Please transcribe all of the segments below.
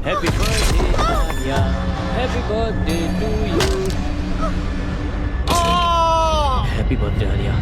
Happy birthday Tania, happy birthday to you. Happy birthday Arya.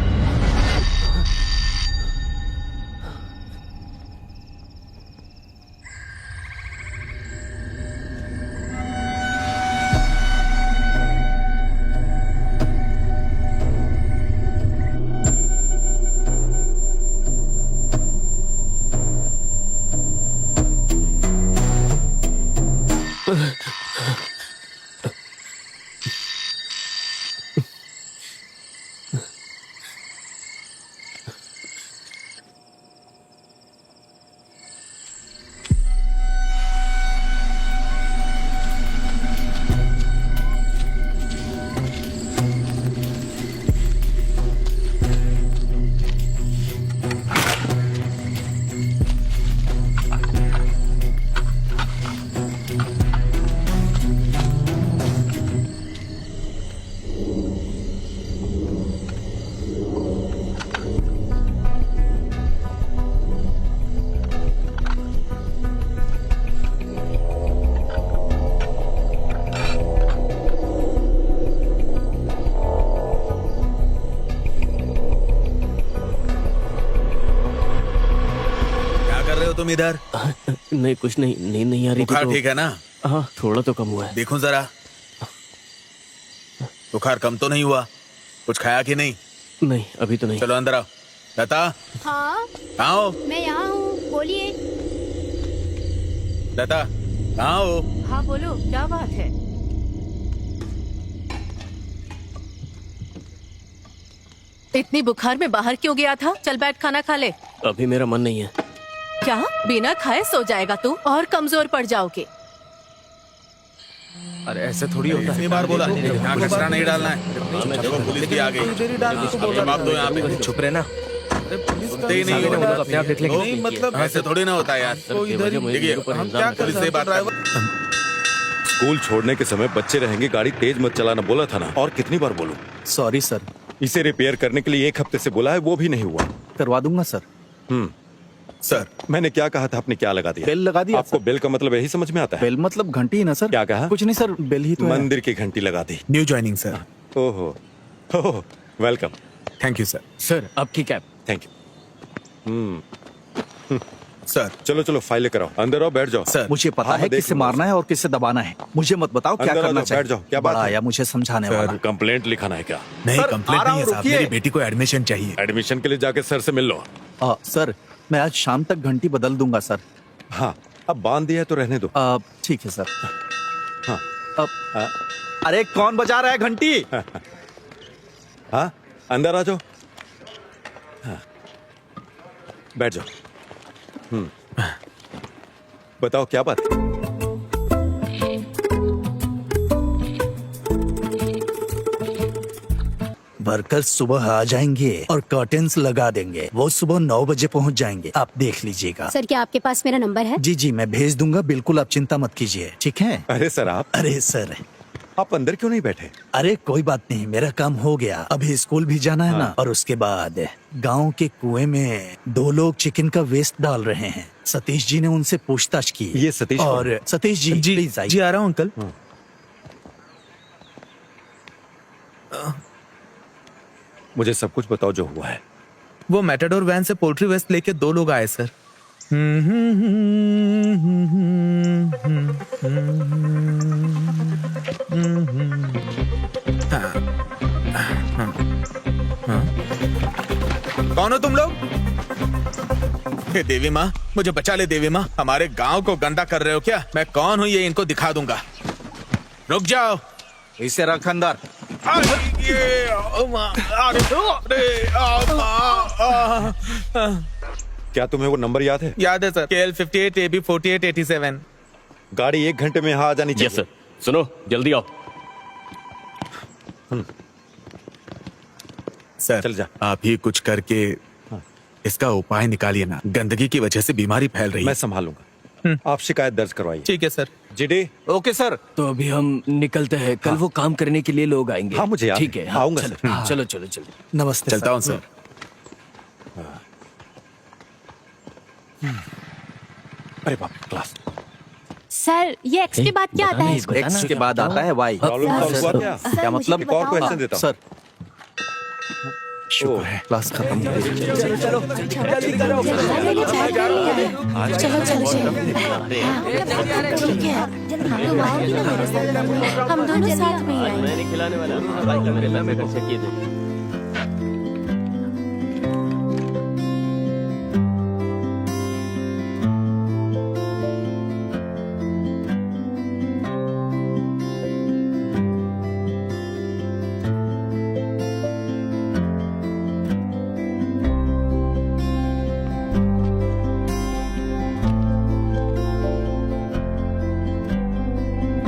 तुम इधर? नहीं कुछ नहीं, नींद नहीं आ रही थी बुखार तो... ठीक है ना? हाँ थोड़ा तो कम हुआ है। देखो जरा, बुखार कम तो नहीं हुआ? कुछ खाया कि नहीं? नहीं अभी तो नहीं। चलो अंदर आओ। लता। हाँ कहाँ हो? मैं यहाँ हूँ, बोलिए। लता कहाँ हो? हाँ बोलो, क्या बात है? इतनी बुखार में बाहर क्यों गया था? चल बैठ खाना खा ले। अभी मेरा मन नहीं है। क्या बिना खाए सो जाएगा तू और कमजोर पड़ जाओगे। अरे ऐसे थोड़ी होता है। इतनी बार बोला यहाँ कचरा नहीं डालना है। देखो पुलिस भी आ गई। जवाब दो यहाँ पे। छुप रहे ना। सुनते ही नहीं हो। अपने आप देख लेंगे। नहीं मतलब ऐसे थोड़ी ना होता है यार। देखिए हम क्या पुलिस से बात कर। स्कूल छोड़ने के समय बच्चे रहेंगे, गाड़ी तेज मत चलाना बोला था ना। और कितनी बार बोलूं? Sorry sir. इसे रिपेयर करने के लिए 1 हफ्ते से बोला है, वो भी नहीं हुआ। करवा दूंगा सर। सर मैंने क्या कहा था, आपने क्या लगा दिया? बेल लगा दिया। आपको बेल का मतलब यही समझ में आता है? बेल मतलब घंटी ही ना सर। क्या कहा? कुछ नहीं सर, बेल ही तो है। मंदिर की घंटी लगा दी। New joining sir. ओहो welcome. Thank you sir. Sir आपकी कैब। Thank you. सर चलो चलो फाइल लेकर आओ, अंदर आओ, बैठ जाओ। सर मुझे पता हाँ, है मैं देख किसे लूंगा मारना है और किसे दबाना है। मुझे मत बताओ क्या अंदर आ करना जाओ, चाहिए। बैठ जाओ। क्या बात बड़ा है? आया मुझे समझाने सर, वाला। कंप्लेंट लिखाना है क्या? नहीं सर, कंप्लेंट आ रहा नहीं है हूँ, साहब, रुकिए। मेरी बेटी को एडमिशन चाहिए। एडमिशन के लिए जाके सर से मिल लो। सर मैं आज शाम तक घंटी बदल दूंगा सर। हाँ अब बांध दिया है तो रहने दो। ठीक है सर। हाँ अरे कौन बजा रहा है घंटी? हाँ अंदर आ जाओ। हाँ बैठ जाओ। बताओ क्या बात है? वर्कर्स सुबह आ जाएंगे और कर्टेन्स लगा देंगे। वो सुबह 9 बजे पहुंच जाएंगे, आप देख लीजिएगा। सर क्या आपके पास मेरा नंबर है? जी जी मैं भेज दूंगा, बिल्कुल आप चिंता मत कीजिए। ठीक है? अरे सर अरे सर आप अंदर क्यों नहीं बैठे? अरे कोई बात नहीं, मेरा काम हो गया। अभी स्कूल भी जाना है ना। और उसके बाद गांव के कुएं में 2 लोग चिकन का वेस्ट डाल रहे हैं। सतीश जी ने उनसे पूछताछ की। ये सतीश और सतीश जी प्लीज आइए। जी आ रहा हूँ अंकल। मुझे सब कुछ बताओ जो हुआ है। वो मैटाडोर वैन से पोल्ट्री वेस्ट लेके 2 लोग आए सर। कौन हो तुम लोग? हे देवी माँ, मुझे बचा ले देवी माँ। हमारे गांव को गंदा कर रहे हो क्या? मैं कौन हूँ ये इनको दिखा दूंगा। रुक जाओ। इसे रख अंदर। क्या तुम्हें वो नंबर याद है? याद है सर, KL 58 AB 48 87। गाड़ी 1 घंटे में यहाँ आ जानी चाहिए। Yes sir. सुनो जल्दी आओ। सर चल जा। आप ही कुछ करके इसका उपाय निकालिए ना। गंदगी की वजह से बीमारी फैल रही मैं है। संभालूंगा। आप शिकायत दर्ज करवाइए। ठीक है सर। जीडी। Okay sir. तो अभी हम निकलते हैं, कल वो काम करने के लिए लोग आएंगे। हाँ, मुझे याद ठीक है। है हाँ, आऊंगा चलो, सर। चलो चलो चलो। नमस्ते चलता हूँ सर। अरे बाप रे, क्लास। सर ये एक्स के बाद क्या आता है? एक्स के बाद आता है वाई। प्रॉब्लम सॉल्व हुआ क्या? क्या मतलब? एक और क्वेश्चन देता हूँ। सर शुक्र है क्लास खत्म हो गई। चलो चलो ठीक है, तुम आओगी ना मेरे साथ? हम दोनों साथ में ही आएंगे। मैं नहीं खिलाने वाला भाई का मेरे मैं घर से किए थे।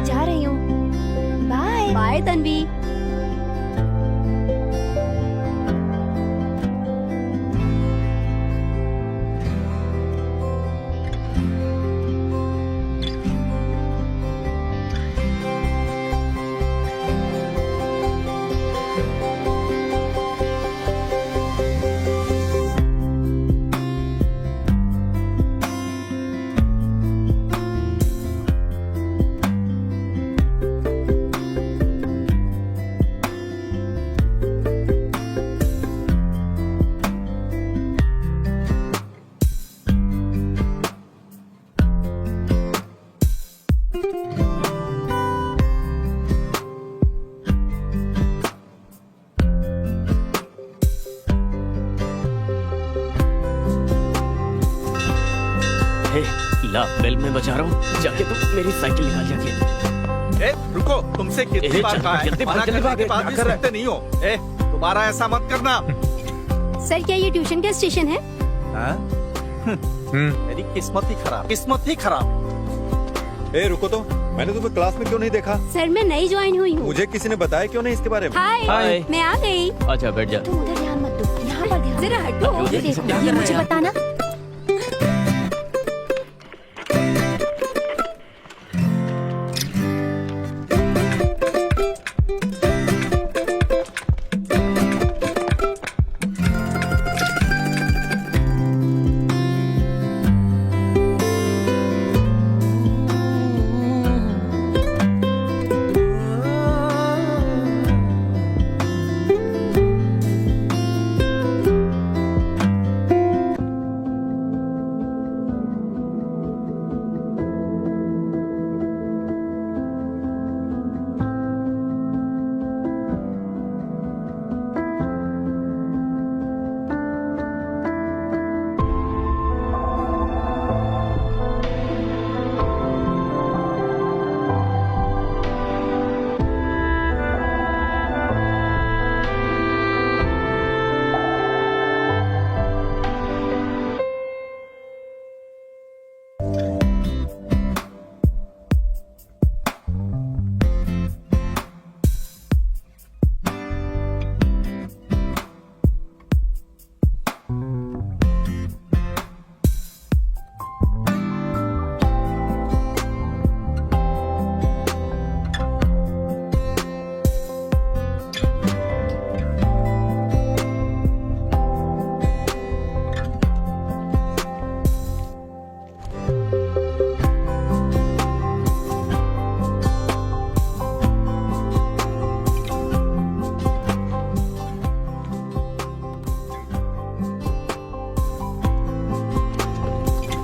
जा रही हूँ। Bye bye Tanvi. हे, ला बेल में बचा रहा हूँ, जाके तुम मेरी साइकिल निकाल जाके। ए, रुको, तुमसे कितनी ए, बार चल, कहा है? जल्दी भाग, मना जल्दी करने भाग, के बाद भाग भी कर रहा सुनते नहीं हो। ए, दोबारा ऐसा मत करना। सर क्या ये ट्यूशन का स्टेशन है? हाँ? मेरी किस्मत ही खराब, किस्मत ही खराब। ए रुको तो, मैंने तुम्हें क्लास में क्यों नहीं देखा? सर मैं नई ज्वाइन हुई हूँ। मुझे किसी ने बताया क्यों नहीं इसके बारे में? हाय हाय। मैं आ गई। अच्छा बैठ जा। तुम उधर ध्यान मत दो, यहाँ पर ध्यान। जरा हटो। अब ये देखो, देखो, ये मुझे बताना।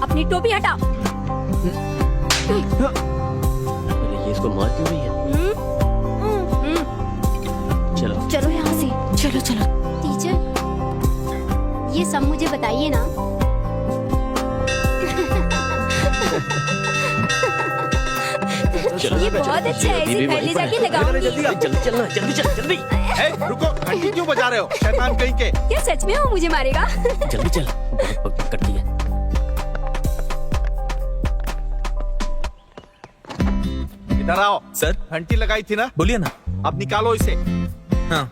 अपनी टोपी हटा। अरे ये इसको मार क्यों रही है? चलो चलो यहाँ से। चलो चलो। टीचर ये सब मुझे बताइए ना। चलो ये बहुत अच्छा है, इसे घर ले जाके लगाऊंगी। जल्दी चलना, जल्दी चल, जल्दी। ए, रुको, घंटी क्यों बजा रहे हो? शैतान कहीं के। क्या सच में वो मुझे मारेगा? जल्दी चल, बहुत कटती है। इधर आओ। सर घंटी लगाई थी ना, बोलिए ना। अब निकालो इसे। हाँ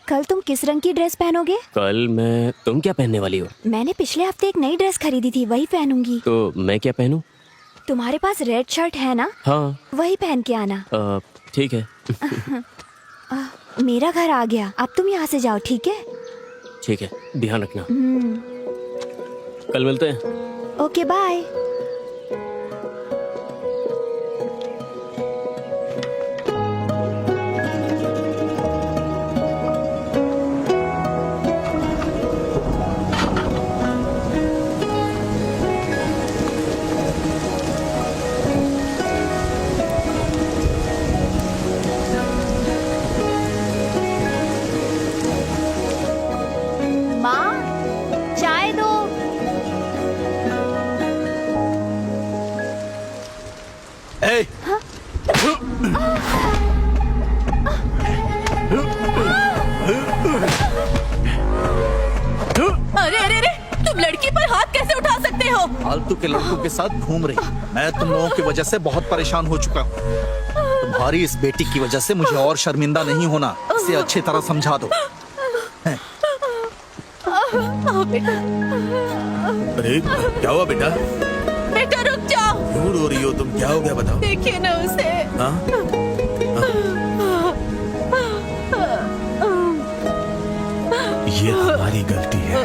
कल तुम किस रंग की ड्रेस पहनोगे? कल तुम क्या पहनने वाली हो? मैंने पिछले हफ्ते एक नई ड्रेस खरीदी थी, वही पहनूंगी। तो मैं क्या पहनूं? तुम्हारे पास रेड शर्ट है ना? हाँ। वही पहन के आना। ठीक है। मेरा घर आ गया, अब तुम यहाँ से जाओ, ठीक है? ठीक है, ध्यान रखना। कल मिलते हैं। Okay bye. माँ, चाय दो। ए, अरे अरे अरे, तुम लड़की पर हाथ कैसे उठा सकते हो? फालतू के लड़कों के साथ घूम रही। मैं तुम लोगों की वजह से बहुत परेशान हो चुका हूँ। तुम्हारी इस बेटी की वजह से मुझे और शर्मिंदा नहीं होना। इसे अच्छी तरह समझा दो। आओ बेटा, अरे क्या हुआ बेटा? बेटा रुक जाओ। क्यों रो रही हो तुम? क्या हो गया बताओ? देखिए ना उसे। हाँ? ये हमारी गलती है।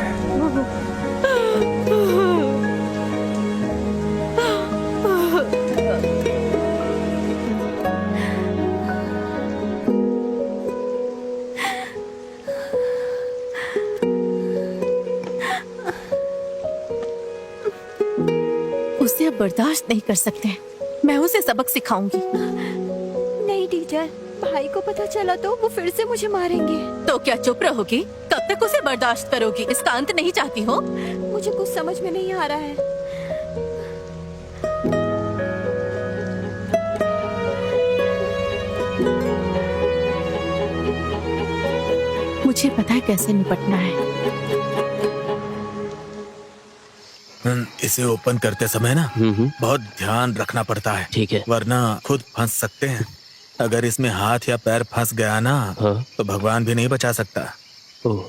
उसे अब बर्दाश्त नहीं कर सकते। मैं उसे सबक सिखाऊंगी। नहीं टीचर, भाई को पता चला तो वो फिर से मुझे मारेंगे। तो क्या चुप रहोगी? कब तक उसे बर्दाश्त करोगी? इसका अंत नहीं चाहती हो? मुझे कुछ समझ में नहीं आ रहा है। मुझे पता है कैसे निपटना है। इसे ओपन करते समय ना बहुत ध्यान रखना पड़ता है। ठीक है। वरना खुद फंस सकते हैं। अगर इसमें हाथ या पैर फंस गया ना, हाँ। तो भगवान भी नहीं बचा सकता। ओह,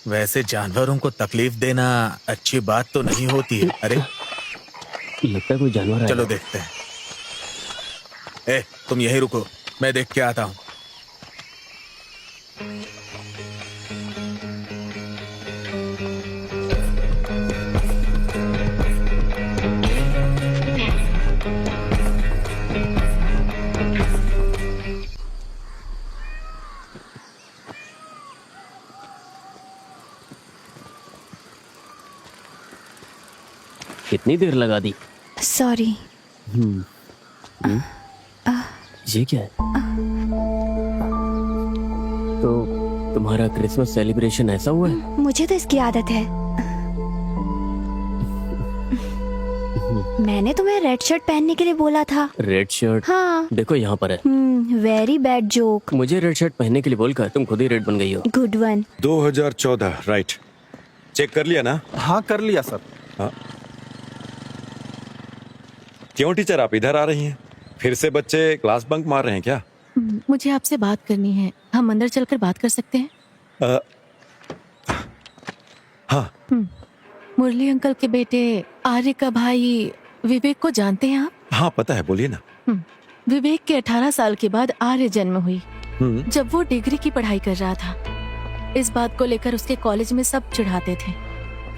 वैसे जानवरों को तकलीफ देना अच्छी बात तो नहीं होती है। अरे लगता है कोई जानवर है। चलो देखते हैं। तुम यहीं रुको, मैं देख के आता हूँ। कितनी देर लगा दी? सॉरी। ये क्या है? तो तुम्हारा क्रिसमस सेलिब्रेशन ऐसा हुआ है? मुझे तो इसकी आदत है। मैंने तुम्हें रेड शर्ट पहनने के लिए बोला था। Red shirt? हाँ। देखो यहाँ पर है। Very bad joke. मुझे रेड शर्ट पहनने के लिए बोलकर तुम खुद ही रेड बन गई हो। Good one. 2014 राइट। चेक कर लिया ना? हाँ कर लिया सर। हाँ। क्यों टीचर आप इधर आ रही हैं? फिर से बच्चे क्लास बंक मार रहे हैं क्या? मुझे आपसे बात करनी है। हम अंदर चलकर बात कर सकते हैं? हाँ। मुरली अंकल के बेटे आर्य का भाई विवेक को जानते हैं आप? हाँ पता है, बोलिए ना। विवेक के 18 साल के बाद आर्य जन्म हुई। जब वो डिग्री की पढ़ाई कर रहा था, इस बात को लेकर उसके कॉलेज में सब चिढ़ाते थे।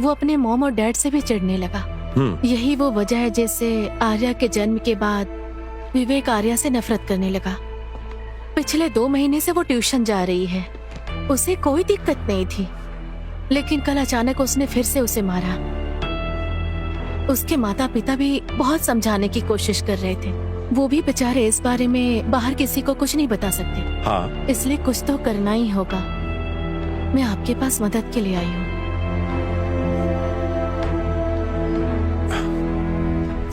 वो अपने मॉम और डैड से भी चिढ़ने लगा। यही वो वजह है जिससे आर्या के जन्म के बाद विवेक आर्या से नफरत करने लगा। पिछले 2 महीने से वो ट्यूशन जा रही है। उसे कोई दिक्कत नहीं थी, लेकिन कल अचानक उसने फिर से उसे मारा। उसके माता पिता भी बहुत समझाने की कोशिश कर रहे थे। वो भी बेचारे इस बारे में बाहर किसी को कुछ नहीं बता सकते। हाँ। इसलिए कुछ तो करना ही होगा। मैं आपके पास मदद के लिए आई हूँ।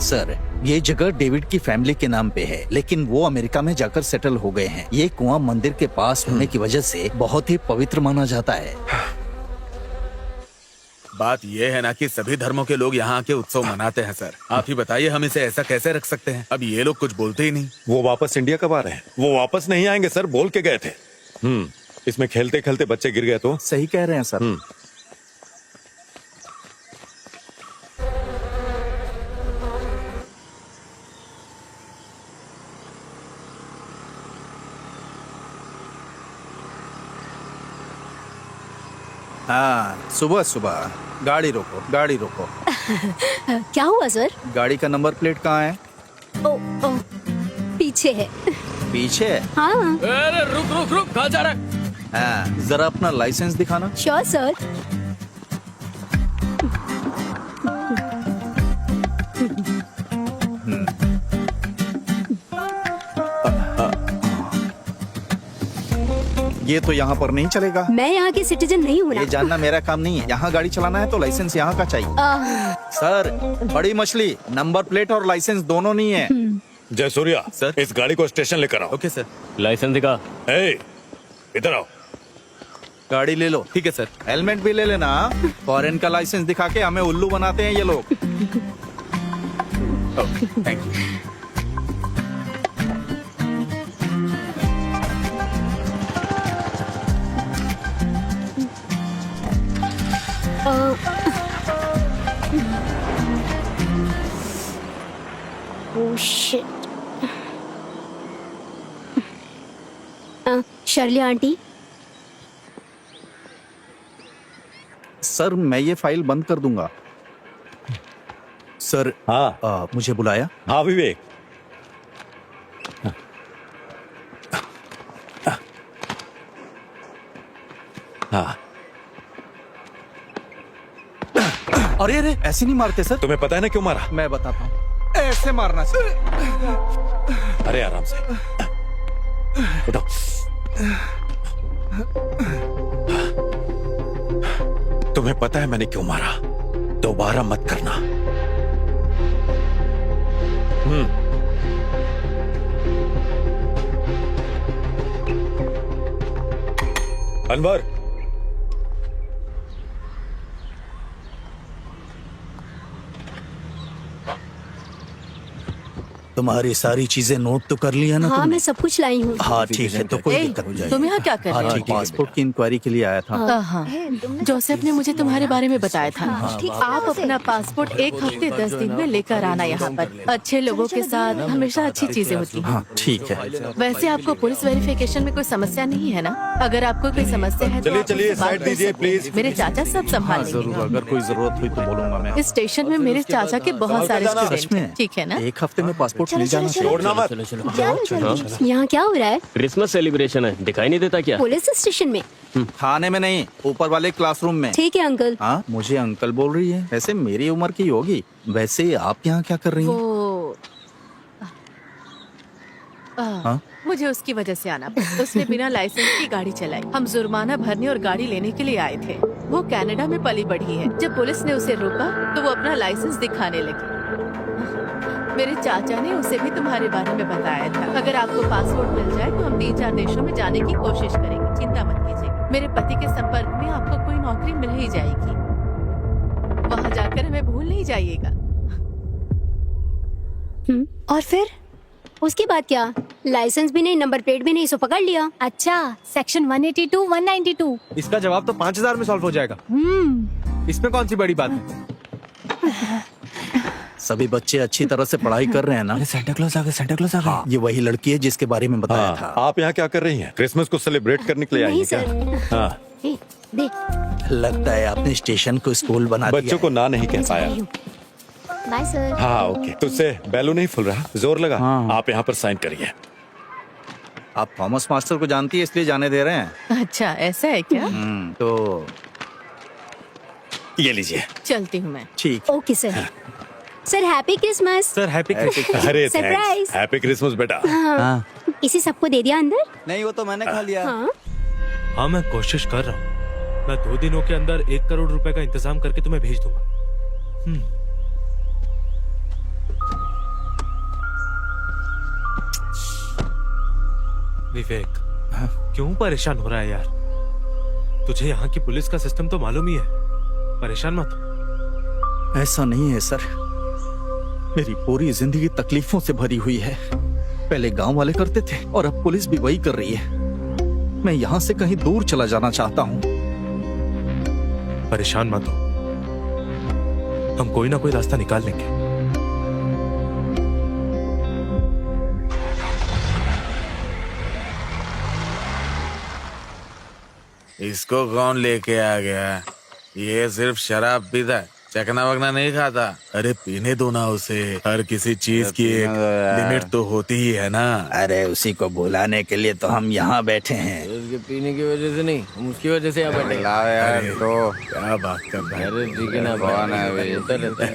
सर, ये जगह डेविड की फैमिली के नाम पे है, लेकिन वो अमेरिका में जाकर सेटल हो गए हैं। ये कुआं मंदिर के पास होने की वजह से बहुत ही पवित्र माना जाता है। बात ये है ना कि सभी धर्मों के लोग यहाँ के उत्सव मनाते हैं सर। आप ही बताइए हम इसे ऐसा कैसे रख सकते हैं? अब ये लोग कुछ बोलते ही नहीं। वो वापस इंडिया कब आ रहे हैं? वो वापस नहीं आएंगे सर, बोल के गए थे। इसमें खेलते खेलते बच्चे गिर गए तो? सही कह रहे हैं सर। हाँ, सुबह सुबह गाड़ी रोको, गाड़ी रोको। क्या हुआ सर? गाड़ी का नंबर प्लेट कहाँ है? ओ, ओ, पीछे है। पीछे है? हाँ अरे रुक रुक रुक, कहाँ जा रहा है? हाँ, जरा अपना लाइसेंस दिखाना। Sure sir. ये तो यहाँ पर नहीं चलेगा। मैं यहाँ की सिटीजन नहीं हूँ ये ना। जानना मेरा काम नहीं है। यहाँ गाड़ी चलाना है तो लाइसेंस यहाँ का चाहिए। सर, बड़ी मछली, नंबर प्लेट और लाइसेंस दोनों नहीं है। जयसूर्या सर। इस गाड़ी को स्टेशन लेकर आओ। Okay sir. लाइसेंस दिखा। ए, इधर आओ। गाड़ी ले लो। ठीक है सर। हेलमेट भी ले लेना। फॉरेन का लाइसेंस दिखा के हमें उल्लू बनाते हैं ये लोग। Thank you. Oh shit. Shirley aunty, sir मैं ये फाइल बंद कर दूंगा। सर, हाँ मुझे बुलाया? हाँ विवेक। हाँ, अरे अरे, ऐसे नहीं मारते सर। तुम्हें पता है ना क्यों मारा? मैं बताता हूँ। ऐसे मारना सर। अरे आराम से उठो। तुम्हें पता है मैंने क्यों मारा? दोबारा मत करना। अनवर, तुम्हारी सारी चीजें नोट तो कर लिया ना हाँ तुमने? मैं सब कुछ लाई हूँ। हाँ ठीक है, तो कोई ए, दिक्कत नहीं। तुम यहाँ क्या कर रहे हाँ, हो? पासपोर्ट की इंक्वायरी के लिए आया था। हाँ, जोसेफ ने मुझे तुम्हारे बारे में बताया था। ठीक है, आप अपना पासपोर्ट 1 हफ्ते 10 दिन में लेकर आना यहाँ पर। अच्छे लोगों के साथ हमेशा अच्छी चीजें होती हैं। हाँ ठीक है। वैसे आपको पुलिस वेरिफिकेशन में कोई समस्या नहीं है ना? अगर आपको कोई समस्या है तो चलिए, आप चलिए, मुझसे बात साइड कर दीजिए, सकते हैं। प्लीज। मेरे चाचा सब हाँ संभालेंगे। जरूर, अगर कोई जरूरत हुई तो बोलूंगा मैं। इस स्टेशन में मेरे चाचा के बहुत सारे सच स्टूडेंट में? हैं, ठीक है ना? 1 हफ्ते में पासपोर्ट मिल जाना चाहिए। छोड़ना मत। चलो चलो। चलो यहाँ क्या हो रहा है? क्रिसमस सेलिब्रेशन है, दिखाई नहीं देता क्या? पुलिस स्टेशन में? थाने में नहीं, ऊपर वाले क्लासरूम में। ठीक है अंकल। हाँ, मुझे अंकल बोल रही है। वैसे मेरी उम्र की होगी। वैसे आप यहाँ क्या कर रही हैं? वो हाँ? मुझे उसकी वजह से आना पड़ा। उसने बिना लाइसेंस की गाड़ी चलाई। हम जुर्माना भरने और गाड़ी लेने के लिए आए थे। वो कनाडा में पली बढ़ी है। जब पुलिस ने उसे रोका तो वो अपना लाइसेंस दिखाने लगी। मेरे चाचा ने उसे भी तुम्हारे बारे में बताया था। अगर आपको पासपोर्ट मिल जाए तो हम 3-4 देशों में जाने की कोशिश करेंगे। चिंता मत कीजिए, मेरे पति के संपर्क में आपको कोई नौकरी मिल ही जाएगी। वहाँ जाकर हमें भूल नहीं जाइएगा। और फिर उसके बाद क्या? लाइसेंस भी नहीं, नंबर प्लेट भी नहीं, सो पकड़ लिया। अच्छा, सेक्शन 182, 192। इसका जवाब तो 5000 में सॉल्व हो जाएगा। इसमें कौन सी बड़ी बात है? सभी बच्चे अच्छी तरह से पढ़ाई कर रहे हैं ना? सेंटा क्लॉज आ गया, सेंटा क्लॉज आ गया। हाँ, ये वही लड़की है जिसके बारे में बताया हाँ, था। आप यहाँ क्या कर रही हैं? क्रिसमस को सेलिब्रेट करने के लिए आई नहीं हैं क्या? सर। हाँ, ए, देख। लगता है आपने स्टेशन को स्कूल बना दिया बच्चों को ना नहीं कह पाया। Bye sir. हाँ ओके, तुझसे बैलू नहीं फुल रहा, जोर लगा। हाँ। आप यहाँ पर साइन करिए। आप थॉमस मास्टर को जानती है इसलिए जाने दे रहे हैं। अच्छा, ऐसा है क्या? तो ये लीजिए। चलती हूँ मैं। ठीक। Okay sir. Sir happy Christmas. Sir happy Christmas. अरे Surprise। हैप्पी क्रिसमस बेटा। हाँ। इसे सबको दे दिया अंदर? नहीं, वो तो मैंने खा लिया। हाँ। हाँ मैं कोशिश कर रहा हूँ। मैं 2 दिनों के अंदर 1 करोड़ रुपए का इंतजाम करके तुम्हें भेज दूंगा। विवेक, क्यों परेशान हो रहा है यार? तुझे यहाँ की पुलिस का सिस्टम तो मालूम ही है। परेशान मत हो। ऐसा नहीं है सर, मेरी पूरी जिंदगी तकलीफों से भरी हुई है। पहले गांव वाले करते थे और अब पुलिस भी वही कर रही है। मैं यहाँ से कहीं दूर चला जाना चाहता हूँ। परेशान मत हो, हम कोई ना कोई रास्ता निकाल लेंगे। इसको कौन लेके आ गया? ये सिर्फ शराब पीता है, चकना वकना नहीं खाता। अरे पीने दो ना उसे, हर किसी चीज की एक लिमिट तो होती ही है ना। अरे उसी को बुलाने के लिए तो हम यहाँ बैठे हैं। उसके पीने की वजह से नहीं, हम उसकी वजह से यहाँ बैठे। यार तो क्या बात कर रहा है? अरे ठीक है ना, होता रहता है।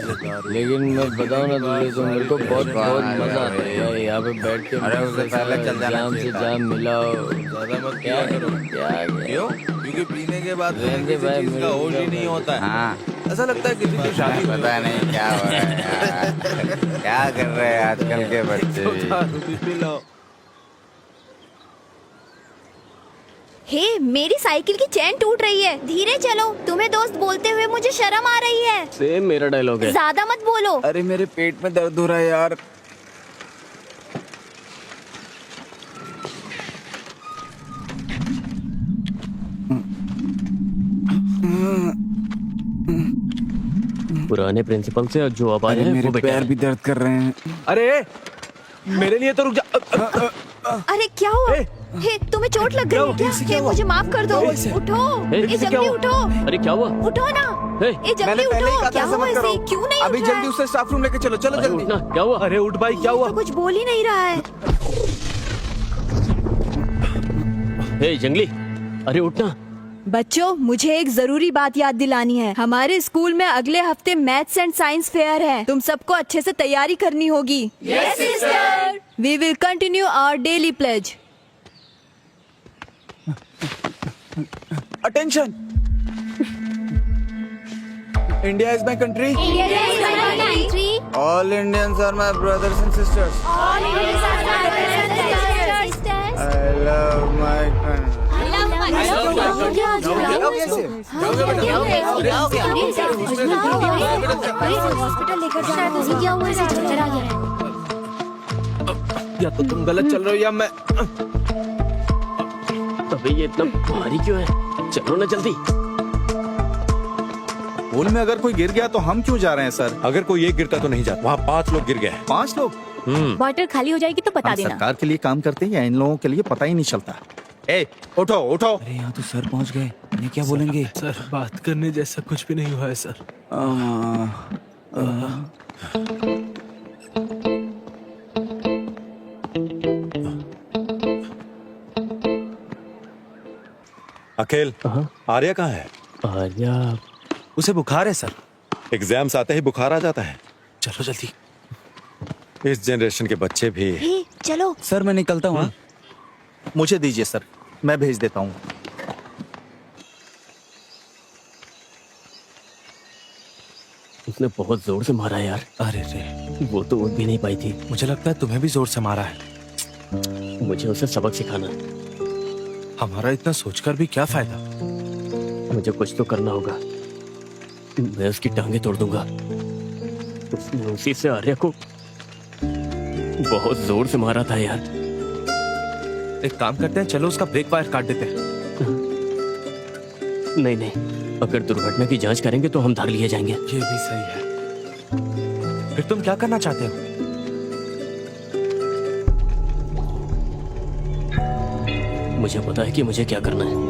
लेकिन मैं बताऊँ ना तुझे, तो मेरे को बहुत बहुत मजा आता है यार यहाँ पे बैठ के। अरे उससे पहले चल जाना, जाम से जाम मिलाओ, ज्यादा मत क्या करो। क्या क्योंकि पीने के बाद रहने भाई, का होश ही नहीं होता है। हाँ, ऐसा लगता है किसी की शादी पता नहीं क्या हो रहा है यार। क्या कर रहे हैं आजकल के बच्चे। हे, मेरी साइकिल की चेन टूट रही है, धीरे चलो। तुम्हें दोस्त बोलते हुए मुझे शर्म आ रही है। सेम मेरा डायलॉग है। ज्यादा मत बोलो। अरे मेरे पेट में दर्द हो रहा है यार। पुराने प्रिंसिपल से जो अब आए हैं मेरे वो बेटा पैर है। भी दर्द कर रहे हैं। अरे मेरे लिए तो रुक जा। अरे क्या हुआ? हे, तुम्हें चोट लग गई है क्या? हे, मुझे माफ कर दो। उठो, हे, ये जल्दी उठो। अरे क्या हुआ? उठो ना, हे, ये जल्दी उठो। क्या हुआ इसे? क्यों नहीं अभी उठ रहा जल्दी है? उसे स्टाफ रूम लेके चलो, चलो अरे जल्दी। उठना, क्या हुआ? अरे उठ भाई, क्या हुआ? तो कुछ बोल ही नहीं रहा है। हे जंगली, अरे उठना। बच्चों, मुझे एक जरूरी बात याद दिलानी है। हमारे स्कूल में अगले हफ्ते मैथ्स एंड साइंस फेयर है। तुम सबको अच्छे से तैयारी करनी होगी। Yes sister. We will continue our daily pledge. Attention, India is my country, all Indians are my brothers and sisters, I love my country. Hospital लेकर जाना। क्या हुआ? चला गया। या तो तुम गलत चल रहे हो या मैं। अबे ये इतना भारी क्यों है? चलो ना जल्दी। पुल में अगर कोई गिर गया तो हम क्यों जा रहे हैं सर? अगर कोई एक गिरता तो नहीं जाता, वहाँ 5 लोग गिर गए हैं। 5 लोग? वाटर खाली हो जाएगी तो बता हम देना। सरकार के लिए काम करते हैं या इन लोगों के लिए पता ही नहीं चलता। ए, उठो उठो। अरे यहाँ तो सर पहुँच गए, ये क्या बोलेंगे? सर बात करने जैसा कुछ भी नहीं हुआ है सर। अकेल, आर्या कहाँ है? आर्या उसे बुखार है सर। एग्जाम्स आते ही बुखार आ जाता है। चलो जल्दी। इस जनरेशन के बच्चे भी। हे, चलो। सर मैं निकलता हूँ। मुझे दीजिए सर, मैं भेज देता हूँ। उसने बहुत जोर से मारा यार। अरे रे, वो तो उठ भी नहीं पाई थी। मुझे लगता है तुम्हें भी जोर से मारा है। मुझे उसे सबक सिखाना। हमारा इतना सोचकर भी क्या फायदा। मुझे कुछ तो करना होगा। मैं उसकी टांगे तोड़ दूंगा। उसने उसी से आर्या को बहुत जोर से मारा था यार। एक काम करते हैं, चलो उसका ब्रेक वायर काट देते हैं। नहीं नहीं, अगर दुर्घटना की जांच करेंगे तो हम धर लिए जाएंगे। ये भी सही है। फिर तुम क्या करना चाहते हो? मुझे पता है कि मुझे क्या करना है।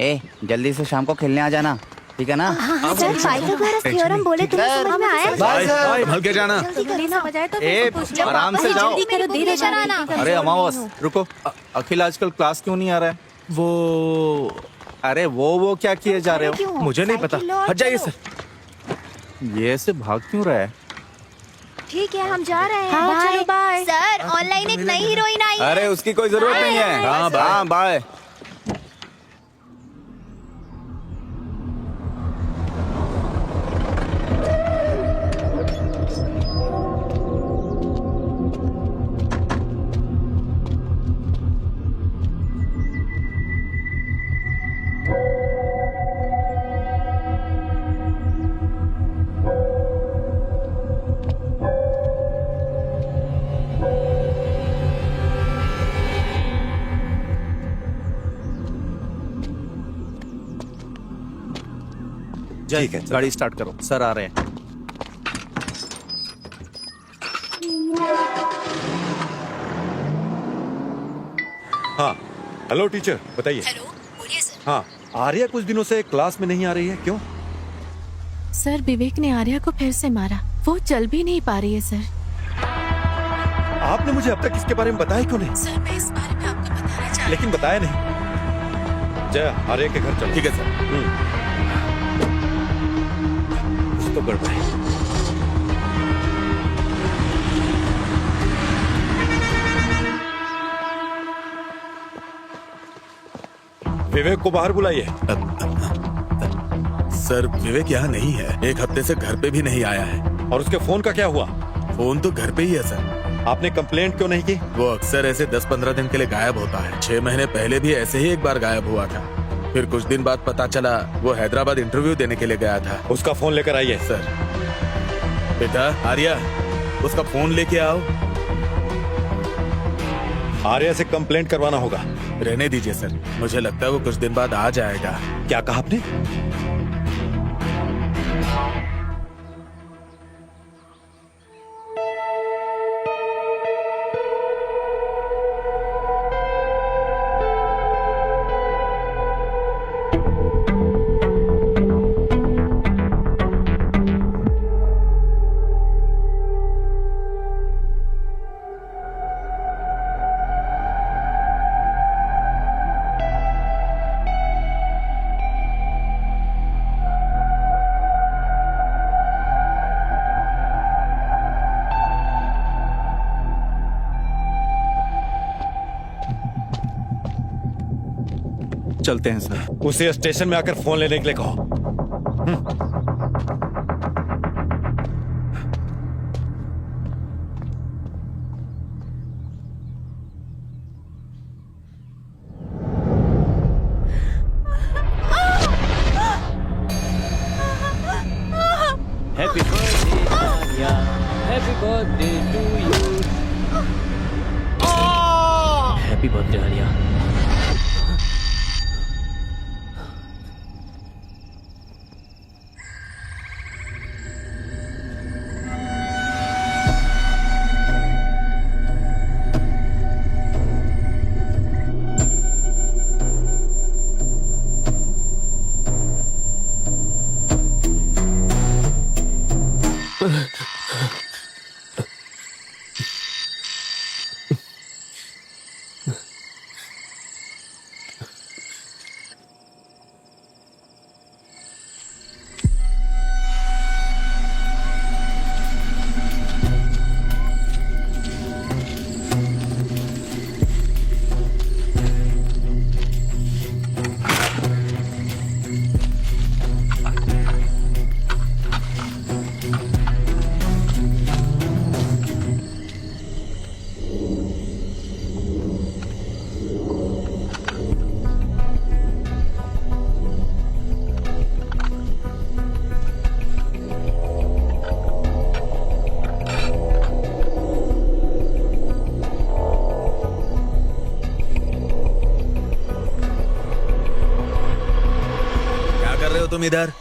ए जल्दी से शाम को खेलने आ जाना, ठीक है ना? सर पाइथागोरस थ्योरम बोले तुम्हें समझ में आया? भाई संभल के जाना। ए आराम से जाओ। जल्दी करो, धीरे चलाना। अरे अमावस रुको, अखिल आजकल क्लास क्यों नहीं आ रहा है? वो क्या किए जा रहे हो? मुझे नहीं पता, हट जाइए सर। ये ऐसे भाग क्यों रहा है? ठीक है हम जा रहे हैं। हाँ, चलो बाय। सर ऑनलाइन एक नई हीरोइन आई है। अरे उसकी कोई जरूरत नहीं है। हाँ बाय। ठीक है, गाड़ी स्टार्ट करो, सर आ रहे हैं। हाँ हेलो टीचर, बताइए। हेलो बोलिए सर। हाँ आर्या कुछ दिनों से क्लास में नहीं आ रही है, क्यों? सर विवेक ने आर्या को फिर से मारा, वो चल भी नहीं पा रही है सर। आपने मुझे अब तक इसके बारे में बताया क्यों नहीं? सर मैं इस बारे में आपको बताना चाहती लेकिन बताया नहीं। जय आर्या के घर चलो। ठीक है सर। कुछ तो गड़बड़ है। विवेक को बाहर बुलाइए। सर विवेक यहाँ नहीं है, एक हफ्ते से घर पे भी नहीं आया है। और उसके फोन का क्या हुआ? फोन तो घर पे ही है सर। आपने कंप्लेंट क्यों नहीं की? वो अक्सर ऐसे 10-15 दिन के लिए गायब होता है। 6 महीने पहले भी ऐसे ही एक बार गायब हुआ था। फिर कुछ दिन बाद पता चला वो हैदराबाद इंटरव्यू देने के लिए गया था। उसका फोन लेकर आइए। सर बेटा आर्या, उसका फोन लेके आओ। आर्या से कंप्लेंट करवाना होगा। रहने दीजिए सर, मुझे लगता है वो कुछ दिन बाद आ जाएगा। क्या कहा आपने? चलते हैं सर। उसे स्टेशन में आकर फोन लेने के लिए कहो। Happy birthday Arya, happy birthday to you. Happy birthday Arya. तुम इधर?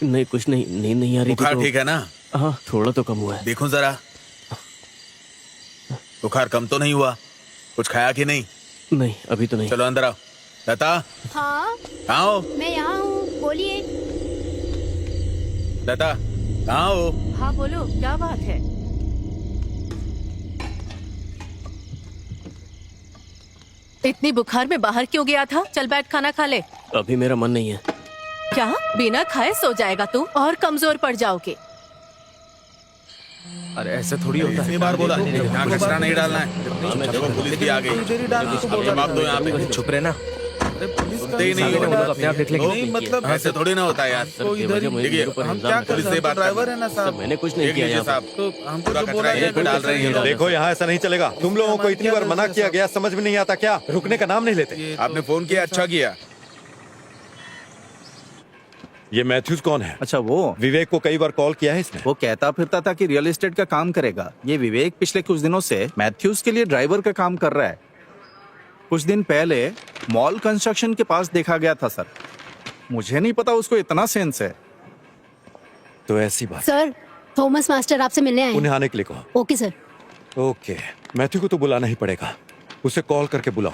नहीं कुछ नहीं, नींद नहीं आ रही थी बुखार तो... ठीक है ना? हाँ थोड़ा तो कम हुआ है। देखो जरा, बुखार कम तो नहीं हुआ? कुछ खाया कि नहीं? नहीं अभी तो नहीं। चलो अंदर आओ। लता हाँ कहाँ हो? मैं यहाँ हूँ, बोलिए। लता कहाँ हो? हाँ बोलो, क्या बात है? इतनी बुखार में बाहर क्यों गया था? चल बैठ खाना खा ले। अभी मेरा मन नहीं है। क्या बिना खाए सो जाएगा तू? और कमजोर पड़ जाओगे। अरे ऐसे थोड़ी होता है। इतनी बार बोला यहाँ कचरा नहीं डालना है। देखो पुलिस भी आ गई। जवाब दो यहाँ पे। चुप रहे ना। सुनते ही नहीं वो लोग हो। अपने आप देख लेंगे। नहीं मतलब ऐसे थोड़ी ना होता है यार। देखिए हम क्या पुलिस से बात ड्राइवर है ना साहब। मैंने कुछ नहीं किया यहाँ पे। साहब तो हम पूरा कचरा यहीं पे डाल रहे हैं। देखो यहाँ ऐसा नहीं चलेगा। तुम लोगों को इतनी बार मना किया गया, समझ में नहीं आता क्या? रुकने का नाम नहीं लेते। आपने फोन किया, अच्छा किया। ये मैथ्यूज कौन है? अच्छा वो विवेक को कई बार कॉल किया है इसने। वो कहता फिरता था कि रियल एस्टेट का काम करेगा। ये विवेक पिछले कुछ दिनों से मैथ्यूज के लिए ड्राइवर का काम कर रहा है। कुछ दिन पहले मॉल कंस्ट्रक्शन के पास देखा गया था सर। मुझे नहीं पता उसको इतना सेंस है। तो ऐसी बात। सर, थॉमस मास्टर आपसे मिलने आए उन्हें हैं। आने के लिए कहो। Okay sir. ओके, मैथ्यू को तो बुलाना ही पड़ेगा। उसे कॉल करके बुलाओ।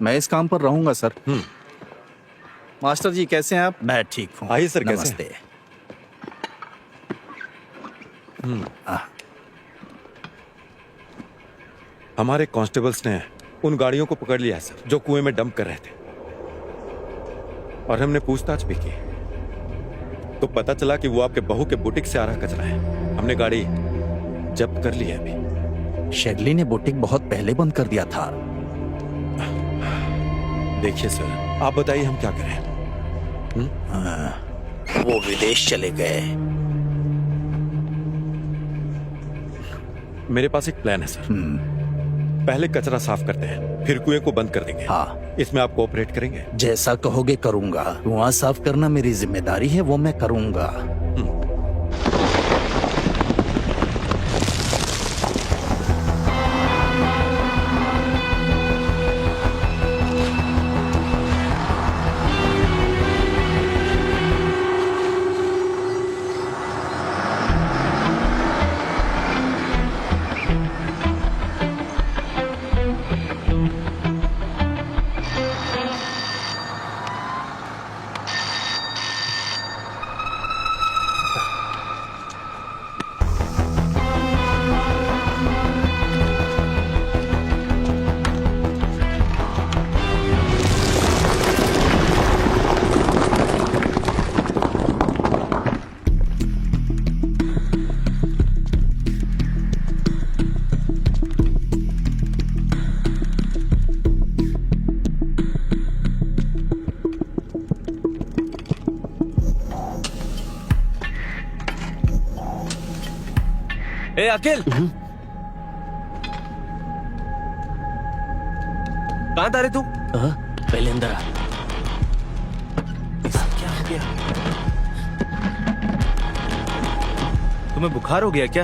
मैं इस काम पर रहूंगा सर। मास्टर जी कैसे हैं आप? मैं ठीक हूँ। आइए सर, कैसे नमस्ते। हमारे कांस्टेबल्स ने उन गाड़ियों को पकड़ लिया है सर, जो कुएं में डंप कर रहे थे। और हमने पूछताछ भी की तो पता चला कि वो आपके बहू के बुटीक से आ रहा कचरा है। हमने गाड़ी जब्त कर ली है अभी। शेडली ने बुटीक बहुत पहले बंद कर दिया था। देखिए सर, आप बताइए हम क्या करें? वो विदेश चले गए। मेरे पास एक प्लान है सर। पहले कचरा साफ करते हैं, फिर कुएं को बंद कर देंगे। हाँ, इसमें आप कोऑपरेट करेंगे? जैसा कहोगे करूंगा। कुआं साफ करना मेरी जिम्मेदारी है, वो मैं करूंगा। ए अखिल, कहाँ था रे तू? पहले अंदर आ। क्या हो गया? तुम्हें बुखार हो गया क्या?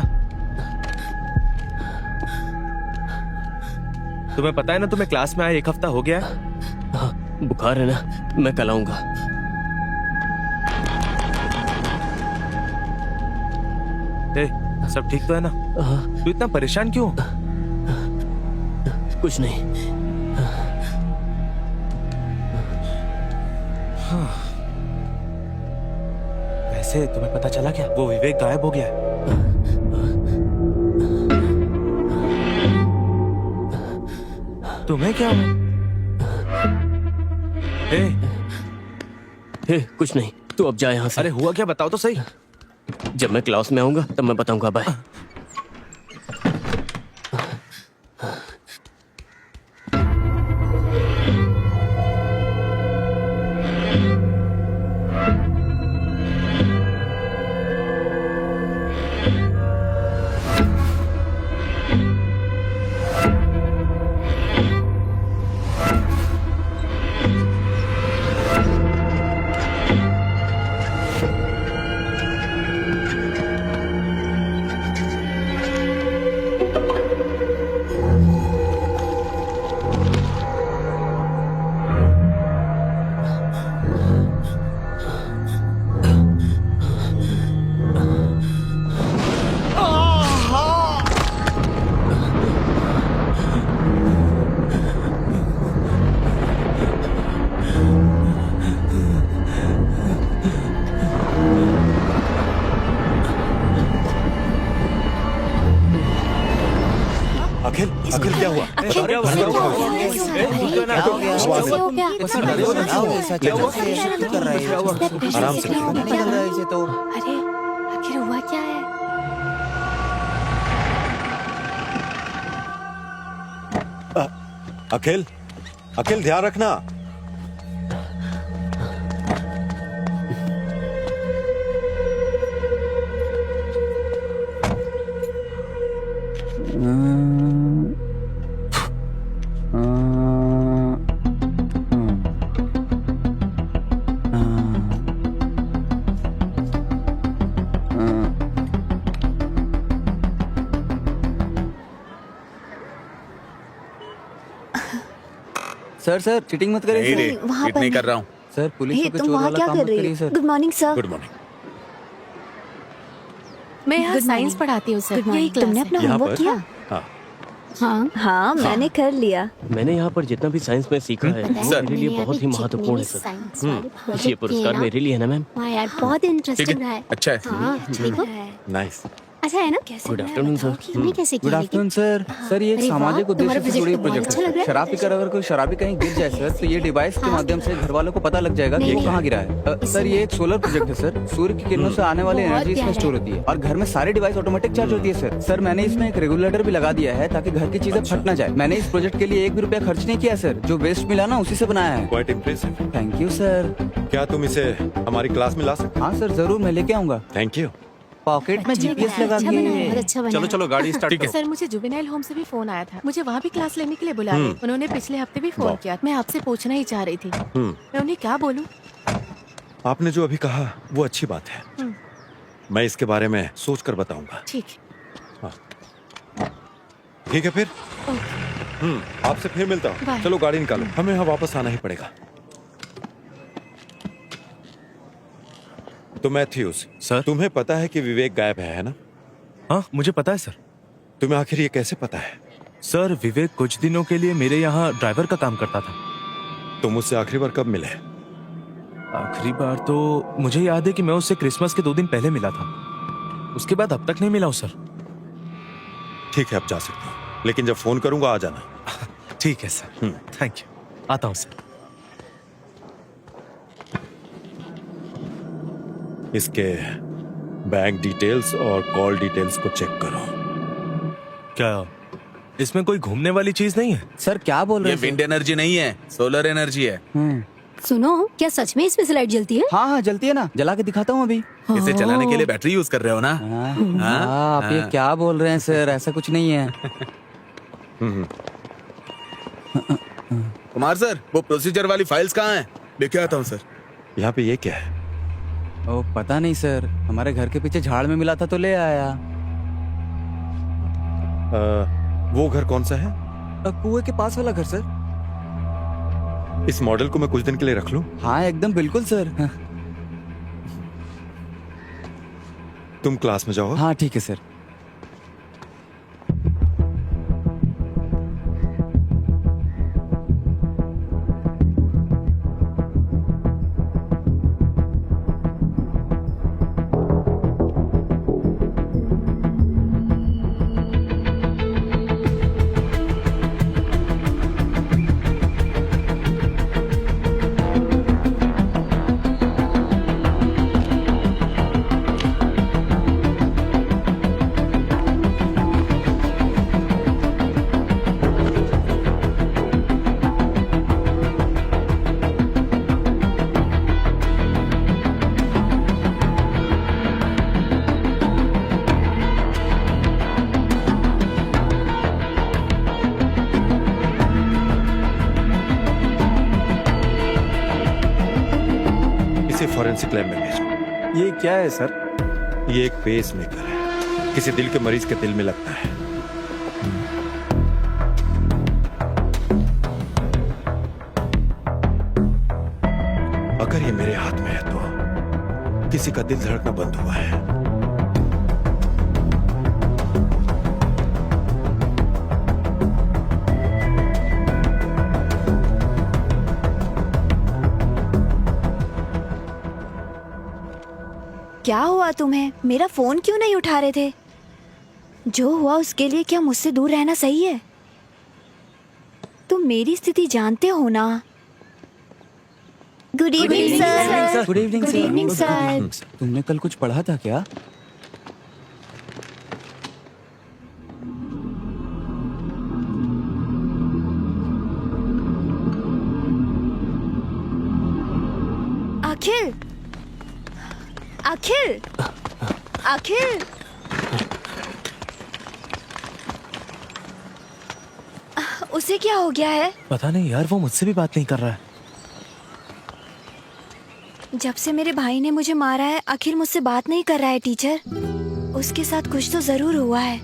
तुम्हें पता है ना, तुम्हें क्लास में आए 1 हफ्ता हो गया है। हाँ, बुखार है ना, मैं कल आऊंगा। ए, सब ठीक तो है ना? तू इतना परेशान क्यों? कुछ नहीं। वैसे तुम्हें पता चला क्या? वो विवेक गायब हो गया है। तुम्हें क्या हुआ? कुछ नहीं, तू अब जा यहाँ से। अरे हुआ क्या, बताओ तो सही। जब मैं क्लास में आऊंगा तब मैं बताऊंगा। बाय। अखिल अखिल क्या हुआ? कैसे हो गया? आराम से। अरे आखिर हुआ क्या है? अखिल अखिल ध्यान रखना। सर चीटिंग मत करिए नहीं रे, वहाँ चीट पर नहीं नहीं। कर रहा हूँ। सर पुलिस हे, को तुम चोर वहाँ वाला क्या काम कर मत रही करिए हो? Sir. Good morning sir. Good morning. मैं यहाँ Good साइंस morning. पढ़ाती हूँ सर। गुड यही मॉर्निंग। क्लास तुमने है। अपना यहाँ होमवर्क पर? किया? हाँ हाँ हाँ मैंने कर लिया। मैंने यहाँ पर जितना भी साइंस में सीखा है वो सर। मेरे लिए बहुत ही महत्वपूर्ण है सर। ये पुरस्कार मेरे लिए है ना मैम। हाँ यार बहुत इंटरेस्टिंग रहा है। अच्छा है। हाँ देखो नाइस। अच्छा है ना? Good afternoon sir. तुमने कैसे गुड किया? Afternoon sir. सर ये एक अरे वाह, सामाजिक तुम्हारा उद्देश्य से प्रोजेक्ट जुड़ी तो बहुत प्रोजेक्ट अच्छा लग रहा है। है। शराब पीकर अगर कोई शराबी कहीं गिर जाए सर तो ये डिवाइस के माध्यम से घर वालों को पता लग जाएगा कि नहीं, वो नहीं। कहाँ गिरा है। सर ये एक सोलर प्रोजेक्ट है सर। सूर्य की किरणों से आने वाली बहुत एनर्जी इसमें प्यारा स्टोर होती है और घर में सारी डिवाइस ऑटोमेटिक चार्ज होती है सर। सर मैंने इसमें एक रेगुलेटर भी लगा दिया है ताकि घर की चीजें फट ना जाए। मैंने इस प्रोजेक्ट के लिए 1 भी रुपया खर्च नहीं किया सर। जो वेस्ट मिला ना उसी से बनाया है। Quite impressive. Thank you sir. क्या तुम इसे हमारी क्लास में ला सकते? हाँ सर जरूर मैं लेके आऊंगा। Thank you. पॉकेट में जीपीएस लगा अच्छा बना है, बहुत के। अच्छा बना चलो है। चलो गाड़ी स्टार्ट करो। सर मुझे जुवेनाइल होम से भी फोन आया था। मुझे वहाँ भी क्लास लेने के लिए बुला रहे। उन्होंने पिछले हफ्ते भी फोन किया। मैं आपसे पूछना ही चाह रही थी। मैं उन्हें क्या बोलूँ? आपने जो अभी कहा वो अच्छी बात है। मैं इसके बारे में सोच कर बताऊंगा। ठीक है। ठीक है फिर। आपसे फिर मिलता हूँ। बाय। चलो गाड़ी निकालो, हमें यहाँ वापस आना ही पड़ेगा। तो मैथ्यूज सर। तुम्हें पता है कि विवेक गायब है ना? हाँ मुझे पता है सर। तुम्हें आखिर ये कैसे पता है? सर विवेक कुछ दिनों के लिए मेरे यहाँ ड्राइवर का काम करता था। तुम मुझसे आखिरी बार कब मिले? आखिरी बार तो मुझे याद है कि मैं उससे क्रिसमस के 2 दिन पहले मिला था। उसके बाद अब तक नहीं मिला हूँ सर। ठीक है, अब जा सकते हो, लेकिन जब फोन करूंगा आ जाना। ठीक है सर। Thank you. आता हूँ सर। इसके बैंक डिटेल्स और कॉल डिटेल्स को चेक करो। क्या इसमें कोई घूमने वाली चीज नहीं है? सर क्या बोल रहे ये हैं? विंड एनर्जी नहीं है, सोलर एनर्जी है। सुनो क्या सच में इसमें से लाइट जलती है? हाँ हाँ जलती है ना, जला के दिखाता हूँ अभी। इसे चलाने के लिए बैटरी यूज कर रहे हो ना? हाँ, आप ये क्या बोल रहे हैं सर? ऐसा कुछ नहीं है। कुमार सर, वो प्रोसीजर वाली फाइल्स कहाँ हैं? लेके आता हूँ सर। यहाँ पे ये क्या है? ओ पता नहीं सर, हमारे घर के पीछे झाड़ में मिला था तो ले आया। वो घर कौन सा है? कुएं के पास वाला घर सर। इस मॉडल को मैं कुछ दिन के लिए रख लूं? हाँ एकदम बिल्कुल सर। तुम क्लास में जाओ। हाँ ठीक है सर। फॉरेंसिक लैब में भेजो। ये क्या है सर? ये एक पेस मेकर है, किसी दिल के मरीज के दिल में लगता है। अगर ये मेरे हाथ में है तो किसी का दिल धड़कना बंद हुआ है। क्या हुआ तुम्हें? मेरा फोन क्यों नहीं उठा रहे थे? जो हुआ उसके लिए क्या मुझसे दूर रहना सही है? तुम मेरी स्थिति जानते हो ना। Good evening sir. Good evening good evening sir. तुमने कल कुछ पढ़ा था क्या? अखिल, अखिल, अखिल, उसे क्या हो गया है? पता नहीं यार, वो मुझसे भी बात नहीं कर रहा है। जब से मेरे भाई ने मुझे मारा है अखिल मुझसे बात नहीं कर रहा है टीचर। उसके साथ कुछ तो जरूर हुआ है।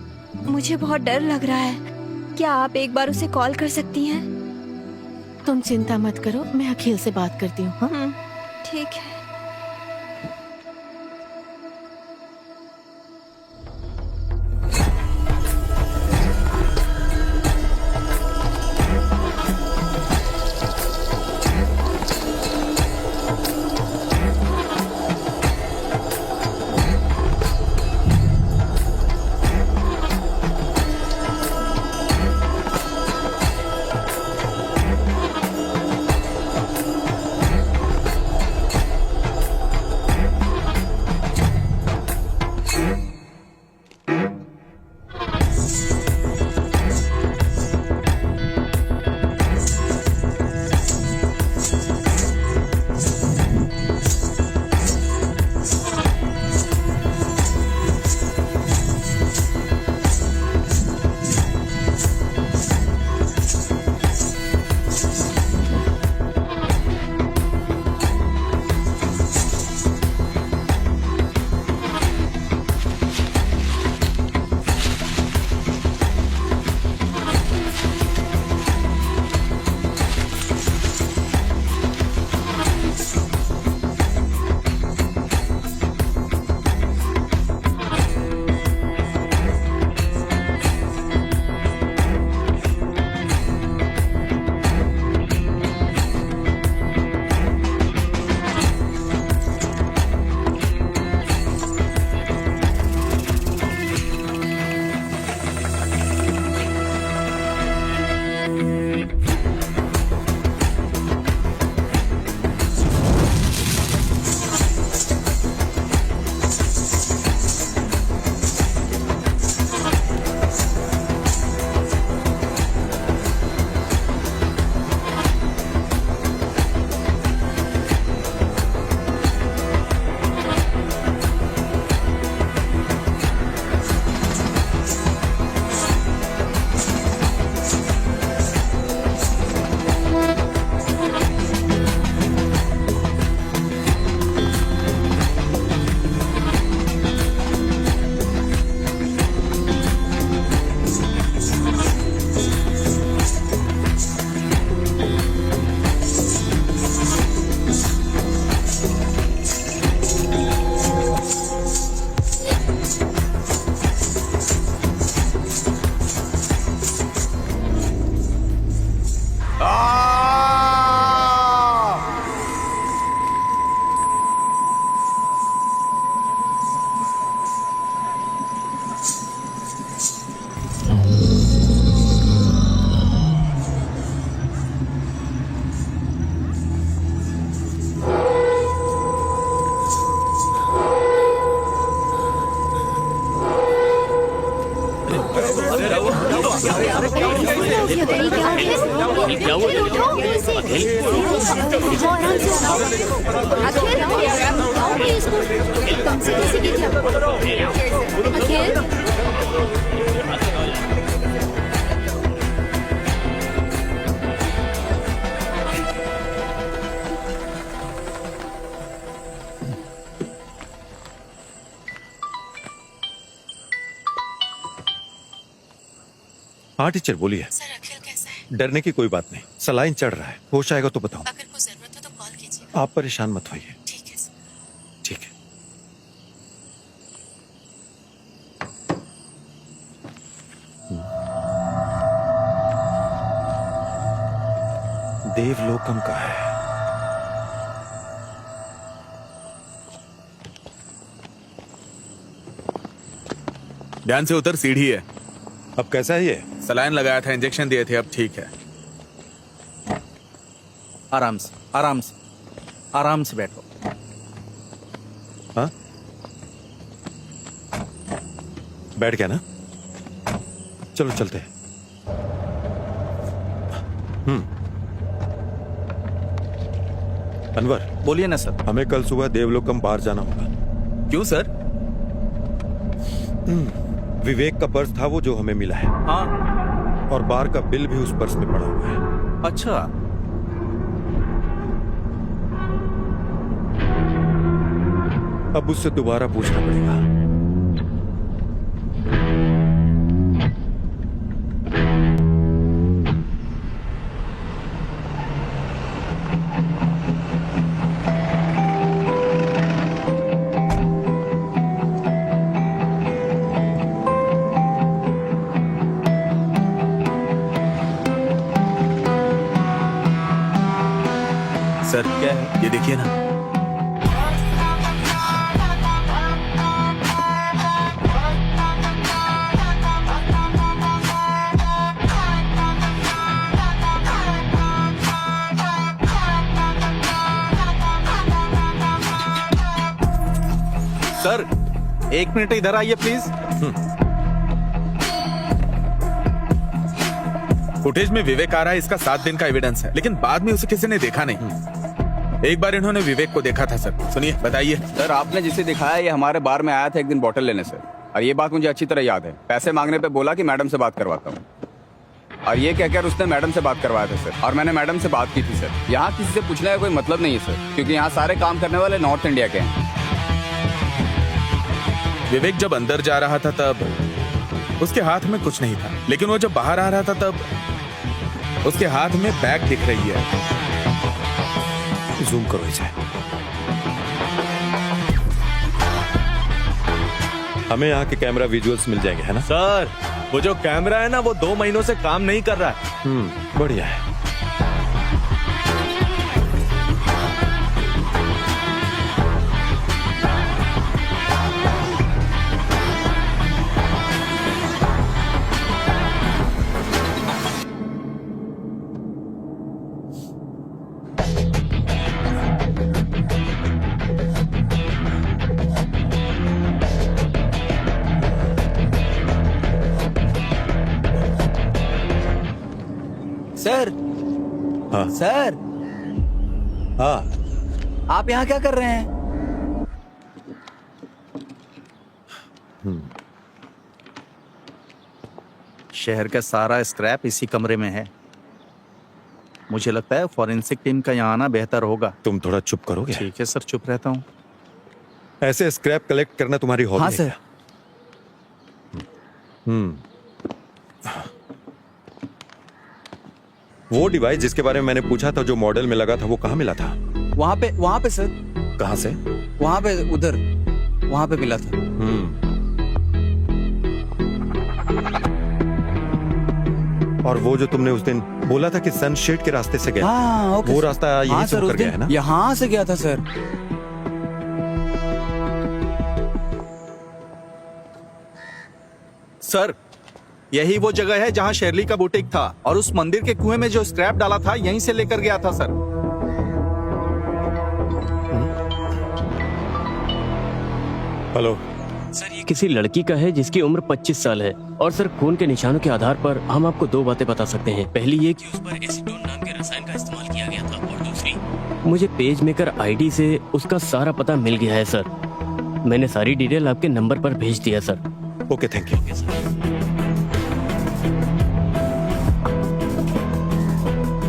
मुझे बहुत डर लग रहा है। क्या आप एक बार उसे कॉल कर सकती हैं? तुम चिंता मत करो, मैं अखिल से बात करती हूँ। हाँ? ठीक है। हाँ टीचर बोलिए। सर अखिल कैसा है? डरने की कोई बात नहीं, सलाइन चढ़ रहा है, होश आएगा तो बताऊं। अगर कोई जरूरत हो तो कॉल कीजिए। आप परेशान मत होइए। ठीक है सर। ठीक है। देवलोकम का है। ध्यान से उतर, सीढ़ी है। अब कैसा है ये? सलाइन लगाया था, इंजेक्शन दिए थे, अब ठीक है। आराम से, आराम से, आराम से बैठो। हाँ, बैठ गया ना? चलो चलते हैं। अनवर, बोलिए ना सर। हमें कल सुबह देवलोकम बाहर जाना होगा। क्यों सर? विवेक का पर्स था वो जो हमें मिला है, हाँ। और बार का बिल भी उस पर्स में पड़ा हुआ है। अच्छा, अब उससे दोबारा पूछना पड़ेगा। सर क्या है ये, देखिए ना। सर 1 मिनट इधर आइए प्लीज। फुटेज में विवेक आ रहा है, इसका 7 दिन का एविडेंस है, लेकिन बाद में उसे किसी ने देखा नहीं। एक बार इन्होंने विवेक को देखा था सर। सुनिए, बताइए। सर आपने जिसे दिखाया ये हमारे बार में आया था एक दिन बॉटल लेने सर, और ये बात मुझे अच्छी तरह याद है। पैसे मांगने पे बोला कि मैडम से बात करवाता हूँ, और ये कहकर उसने मैडम से बात करवाया था सर, और मैंने मैडम से बात की थी सर। यहाँ किसी से पूछने का कोई मतलब नहीं है सर, क्योंकि यहाँ सारे काम करने वाले नॉर्थ इंडिया के हैं। विवेक जब अंदर जा रहा था तब उसके हाथ में कुछ नहीं था, लेकिन वो जब बाहर आ रहा था तब उसके हाथ में बैग दिख रही है। जूम करो इसे। हमें यहाँ के कैमरा विजुअल्स मिल जाएंगे, है ना? सर वो जो कैमरा है ना, वो 2 महीनों से काम नहीं कर रहा है। बढ़िया है। सर। हाँ सर, हाँ, आप यहाँ क्या कर रहे हैं? शहर का सारा स्क्रैप इसी कमरे में है। मुझे लगता है फॉरेंसिक टीम का यहाँ आना बेहतर होगा। तुम थोड़ा चुप करोगे? ठीक है सर, चुप रहता हूँ। ऐसे स्क्रैप कलेक्ट करना तुम्हारी हॉबी हाँ है सर। क्या? वो डिवाइस जिसके बारे में मैंने पूछा था, जो मॉडल में लगा था, वो कहाँ मिला था? वहाँ पे सर। कहाँ से? वहाँ पे, उधर, वहाँ पे मिला था। और वो जो तुमने उस दिन बोला था कि सनशेड के रास्ते से गया, हाँ, ओके वो सर। रास्ता यही हाँ से सर, होकर उस गया है दिन ना? यहाँ से गया था सर। सर यही वो जगह है जहाँ शेरली का बुटीक था, और उस मंदिर के कुएं में जो स्क्रैप डाला था यहीं से लेकर गया था सर। हेलो सर, ये किसी लड़की का है जिसकी उम्र 25 साल है, और सर खून के निशानों के आधार पर हम आपको 2 बातें बता सकते हैं। पहली ये कि उस पर एसीटोन नाम के रसायन का इस्तेमाल किया गया था, और दूसरी, मुझे पेज मेकर आईडी से उसका सारा पता मिल गया है सर। मैंने सारी डिटेल आपके नंबर पर भेज दिया sir. Okay, thank you.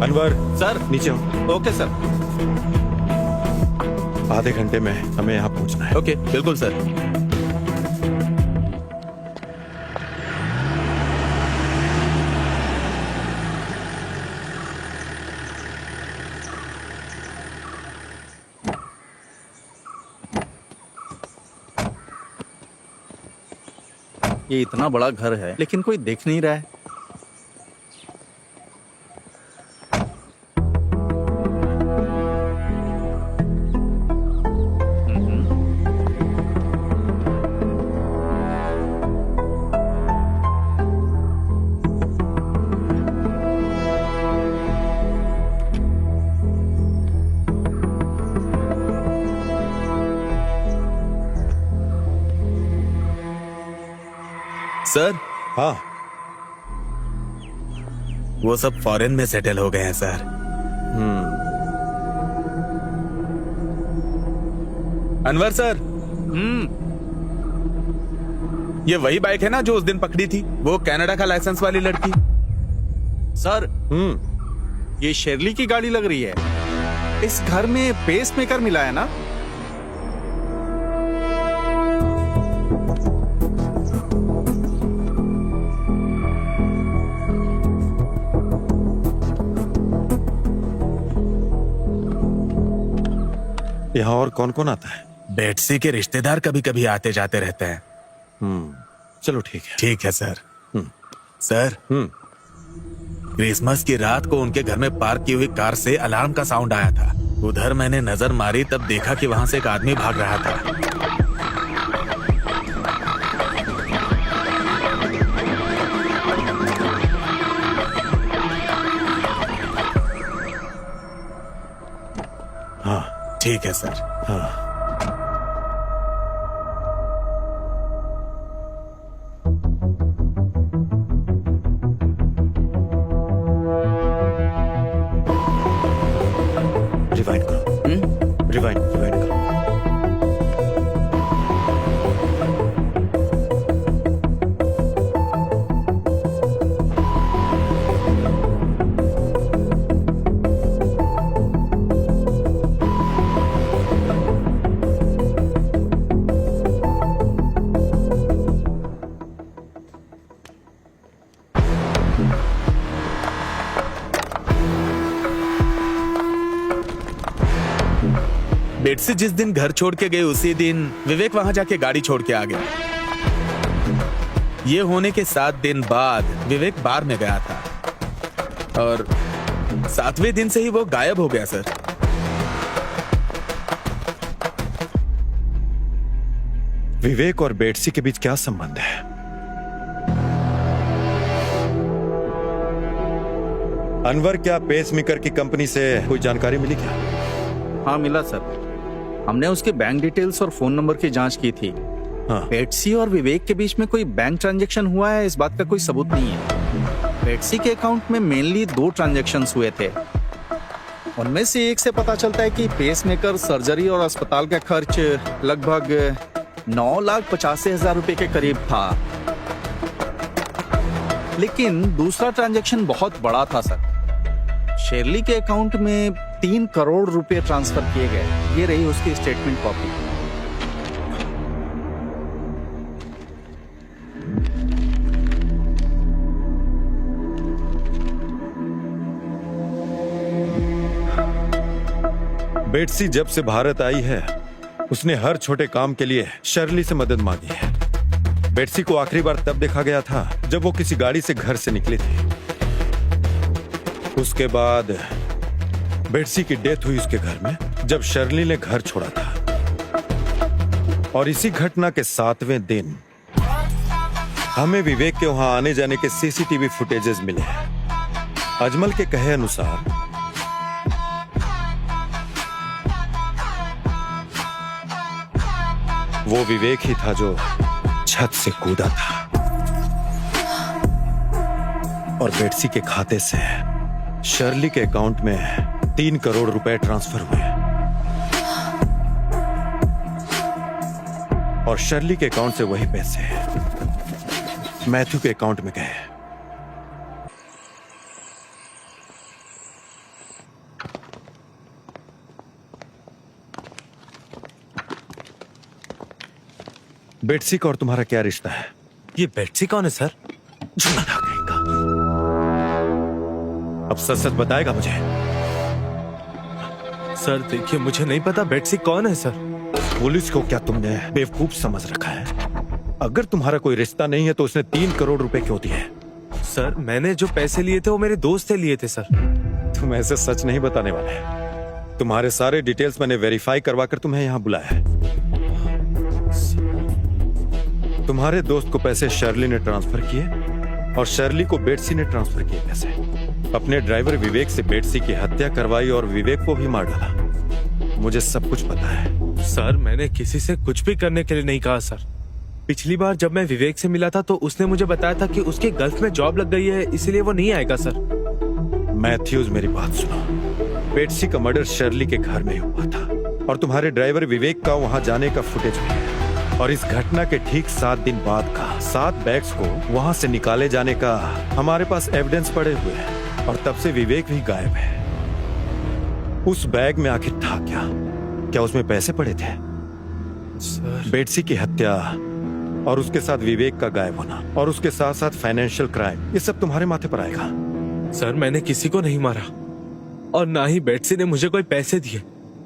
Anwar sir. नीचे हो। Okay sir. आधे घंटे में हमें यहाँ पहुँचना है। ओके, बिल्कुल सर। ये इतना बड़ा घर है लेकिन कोई देख नहीं रहा है। सर हाँ, वो सब फॉरेन में सेटल हो गए हैं सर। अनवर सर, ये वही बाइक है ना जो उस दिन पकड़ी थी, वो कनाडा का लाइसेंस वाली लड़की? सर ये शेरली की गाड़ी लग रही है। इस घर में पेस मेकर मिला है ना? यहाँ और कौन कौन आता है? बेटसी के रिश्तेदार कभी कभी आते जाते रहते हैं। चलो ठीक है। ठीक है सर। सर, क्रिसमस की रात को उनके घर में पार्क की हुई कार से अलार्म का साउंड आया था। उधर मैंने नजर मारी, तब देखा कि वहां से एक आदमी भाग रहा था। हाँ ठीक है सर। हाँ, रिवाइंड करो। रिवाइंड करो। बेटसी जिस दिन घर छोड़ के गए उसी दिन विवेक वहां जाके गाड़ी छोड़ के आ गया। ये होने के 7 दिन बाद विवेक बार में गया था और 7वें दिन से ही वो गायब हो गया सर। विवेक और बेटसी के बीच क्या संबंध है? अनवर, क्या पेसमेकर की कंपनी से कोई जानकारी मिली क्या? हाँ मिला सर। हमने उसके बैंक डिटेल्स और फोन नंबर की जांच की थी। हाँ। बेटसी और विवेक के बीच में कोई बैंक ट्रांजैक्शन हुआ है, इस बात का कोई सबूत नहीं है। बेटसी के अकाउंट में मेनली 2 ट्रांजैक्शंस हुए थे। उनमें से एक से पता चलता है कि पेसमेकर, सर्जरी और अस्पताल का खर्च लगभग 9,85,000 रुपए के करीब था। लेकिन दूसरा ट्रांजैक्शन बहुत बड़ा था सर। शेरली के अकाउंट में 3 करोड़ रुपए ट्रांसफर किए गए। ये रही उसकी स्टेटमेंट कॉपी। बेटसी जब से भारत आई है उसने हर छोटे काम के लिए शर्ली से मदद मांगी है। बेटसी को आखिरी बार तब देखा गया था जब वो किसी गाड़ी से घर से निकली थी। उसके बाद बेटसी की डेथ हुई उसके घर में जब शर्ली ने घर छोड़ा था। और इसी घटना के 7वें दिन हमें विवेक के वहां आने जाने के सीसीटीवी फुटेजेस मिले हैं। अजमल के कहे अनुसार वो विवेक ही था जो छत से कूदा था और बेटसी के खाते से शर्ली के अकाउंट में 3 करोड़ रुपए ट्रांसफर हुए और शर्ली के अकाउंट से वही पैसे मैथ्यू के अकाउंट में गए। बेटसी का और तुम्हारा क्या रिश्ता है? ये बेटसी कौन है सर? अब सच सच बताएगा मुझे? सर देखिए, मुझे नहीं पता बेटसी कौन है सर। पुलिस को क्या तुमने बेवकूफ समझ रखा है? अगर तुम्हारा कोई रिश्ता नहीं है तो उसने 3 करोड़ रुपए क्यों दिए? सर मैंने जो पैसे लिए थे वो मेरे दोस्त से लिए थे सर। तुम ऐसे सच नहीं बताने वाले। तुम्हारे सारे डिटेल्स मैंने वेरीफाई करवा कर तुम्हें यहाँ बुलाया है। तुम्हारे दोस्त को पैसे शर्ली ने ट्रांसफर किए और शर्ली को बेटसी ने ट्रांसफर किए पैसे। अपने ड्राइवर विवेक से बेटसी की हत्या करवाई और विवेक को भी मार डाला। मुझे सब कुछ पता है। सर मैंने किसी से कुछ भी करने के लिए नहीं कहा सर। पिछली बार जब मैं विवेक से मिला था तो उसने मुझे बताया था कि उसके गल्फ में जॉब लग गई है, इसलिए वो नहीं आएगा सर। मैथ्यूज मेरी बात सुनो। बेट्सी का मर्डर शर्ली के घर में हुआ था और तुम्हारे ड्राइवर विवेक का वहां जाने का फुटेज भी है। और इस घटना के ठीक 7 दिन बाद का 7 बैग्स को वहां से निकाले जाने का हमारे पास एविडेंस पड़े हुए हैं और तब से विवेक भी गायब है। उस बैग में आखिर था क्या? क्या उसमें पैसे पड़े थे? सर बेट्सी की हत्या और उसके साथ विवेक का गायब होना और उसके साथ साथ फाइनेंशियल क्राइम, ये सब तुम्हारे माथे पर आएगा। सर मैंने किसी को नहीं मारा और ना ही बेट्सी ने मुझे कोई पैसे दिए,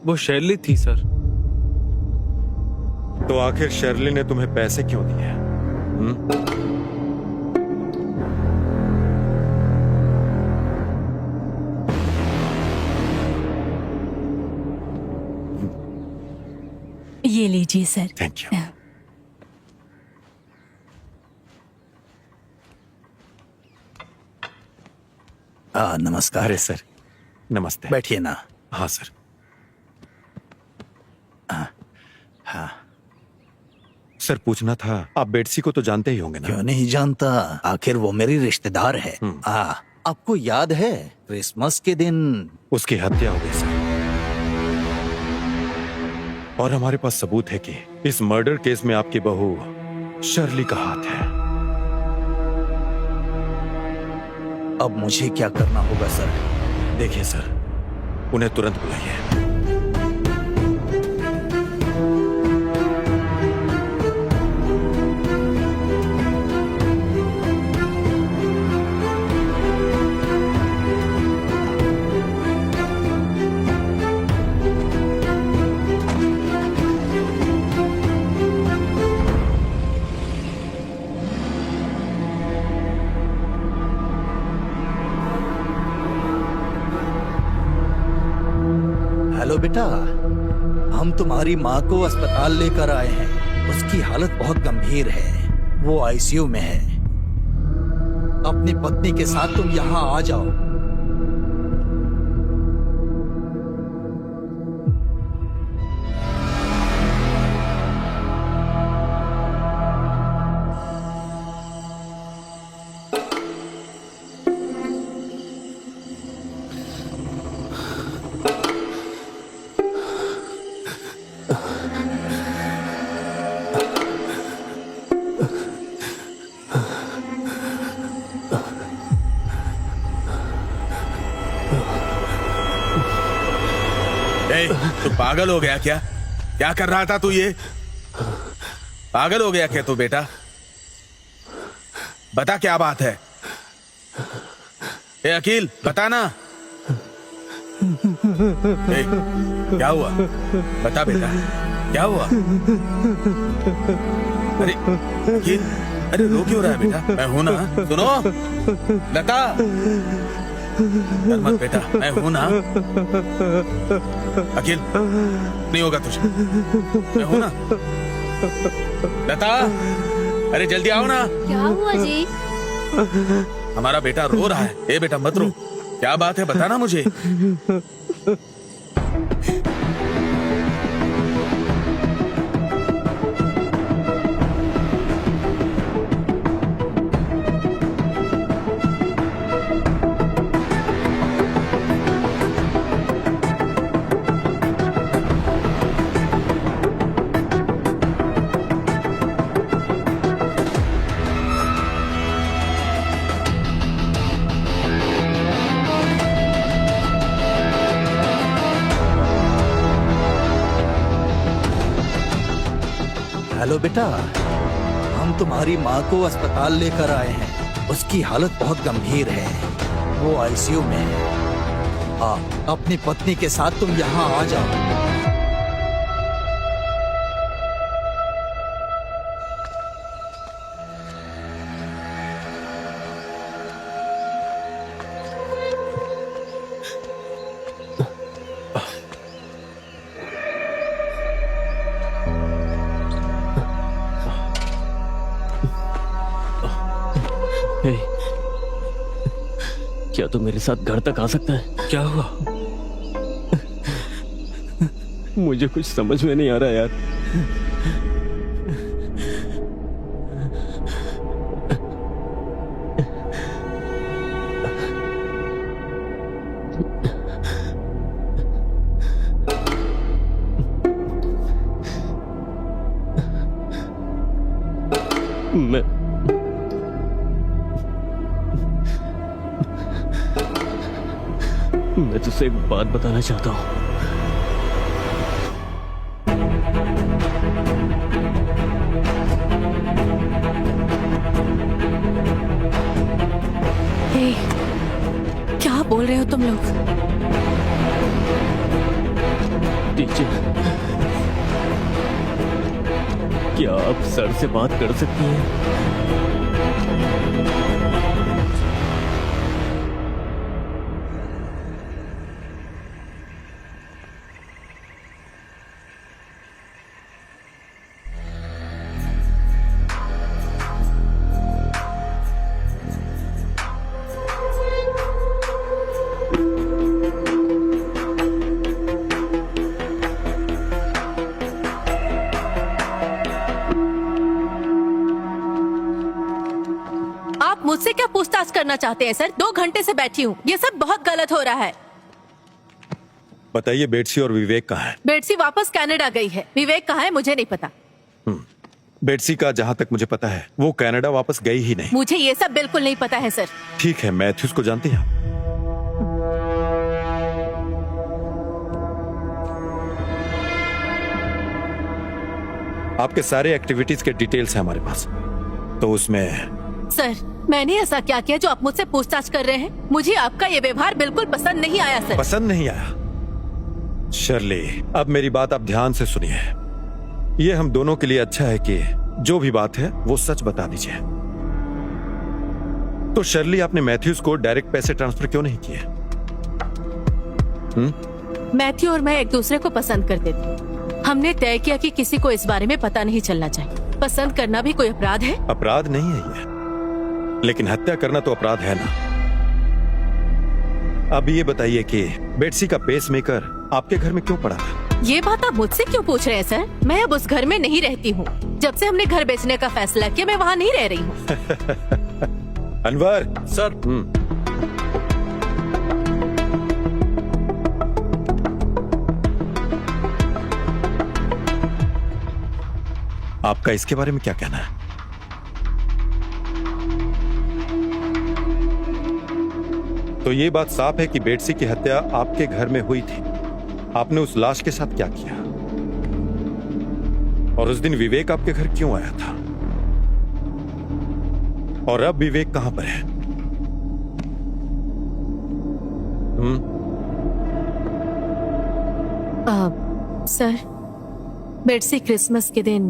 वो शर्ली थी सर। तो आखिर शर्ली ने तुम्हें पैसे क्यों दिए? ये लीजिए सर। Thank you. नमस्कार। अरे सर नमस्ते। बैठिए ना। हाँ सर। हाँ, सर पूछना था, आप बेट्सी को तो जानते ही होंगे ना? क्यों नहीं जानता, आखिर वो मेरी रिश्तेदार है। आपको याद है क्रिसमस के दिन उसकी हत्या हो गई सर। और हमारे पास सबूत है कि इस मर्डर केस में आपकी बहू शर्ली का हाथ है। अब मुझे क्या करना होगा सर? देखिए सर, उन्हें तुरंत बुलाइए। हेलो बेटा, हम तुम्हारी माँ को अस्पताल लेकर आए हैं। उसकी हालत बहुत गंभीर है, वो आईसीयू में है। अपनी पत्नी के साथ तुम यहाँ आ जाओ। तू पागल हो गया क्या? क्या कर रहा था तू? ये पागल हो गया क्या तू बेटा? बता क्या बात है? ए अकील बता ना। क्या हुआ? बता बेटा क्या हुआ? अरे अकील, अरे रो क्यों रहा है बेटा? मैं हूं ना, सुनो लता, मत बेटा, मैं हूं ना। अकील नहीं होगा तुझे, मैं हूं ना। लता अरे जल्दी आओ ना। क्या हुआ जी? हमारा बेटा रो रहा है। ए बेटा मत रो, क्या बात है बता ना मुझे। हेलो बेटा, हम तुम्हारी माँ को अस्पताल लेकर आए हैं। उसकी हालत बहुत गंभीर है, वो आईसीयू में है। अपनी पत्नी के साथ तुम यहाँ आ जाओ। क्या तू मेरे साथ घर तक आ सकता है? क्या हुआ? मुझे कुछ समझ में नहीं आ रहा यार। मैं तुझसे एक बात बताना चाहता हूँ। क्या बोल रहे हो तुम लोग? टीचर, क्या आप सर से बात कर सकती हैं? मुझसे क्या पूछताछ करना चाहते हैं सर? 2 घंटे से बैठी हूँ, ये सब बहुत गलत हो रहा है। बताइए, बेटसी और विवेक कहाँ है? बेटसी वापस कनाडा गई है, विवेक कहाँ है मुझे नहीं पता। बेटसी का जहाँ तक मुझे पता है वो कनाडा वापस गई ही नहीं। मुझे ये सब बिल्कुल नहीं पता है सर। ठीक है, मैथ्यूज को जानती हैं? आपके सारे एक्टिविटीज के डिटेल्स हैं हमारे पास, तो उसमें सर मैंने ऐसा क्या किया जो आप मुझसे पूछताछ कर रहे हैं? मुझे आपका ये व्यवहार बिल्कुल पसंद नहीं आया सर। पसंद नहीं आया? शर्ली, अब मेरी बात आप ध्यान से सुनिए। ये हम दोनों के लिए अच्छा है कि जो भी बात है वो सच बता दीजिए। तो शर्ली, आपने मैथ्यूज को डायरेक्ट पैसे ट्रांसफर क्यों नहीं किए? मैथ्यू और मैं एक दूसरे को पसंद करते थे। हमने तय किया कि किसी को इस बारे में पता नहीं चलना चाहिए। पसंद करना भी कोई अपराध है? अपराध नहीं है ये, लेकिन हत्या करना तो अपराध है ना। अब ये बताइए कि बेटसी का पेसमेकर आपके घर में क्यों पड़ा था? ये बात आप मुझसे क्यों पूछ रहे हैं सर? मैं अब उस घर में नहीं रहती हूँ। जब से हमने घर बेचने का फैसला किया मैं वहाँ नहीं रह रही हूँ। अनवर सर। आपका इसके बारे में क्या कहना है? तो ये बात साफ है कि बेटसी की हत्या आपके घर में हुई थी। आपने उस लाश के साथ क्या किया? और उस दिन विवेक आपके घर क्यों आया था? और अब विवेक कहां पर है? सर, बेटसी क्रिसमस के दिन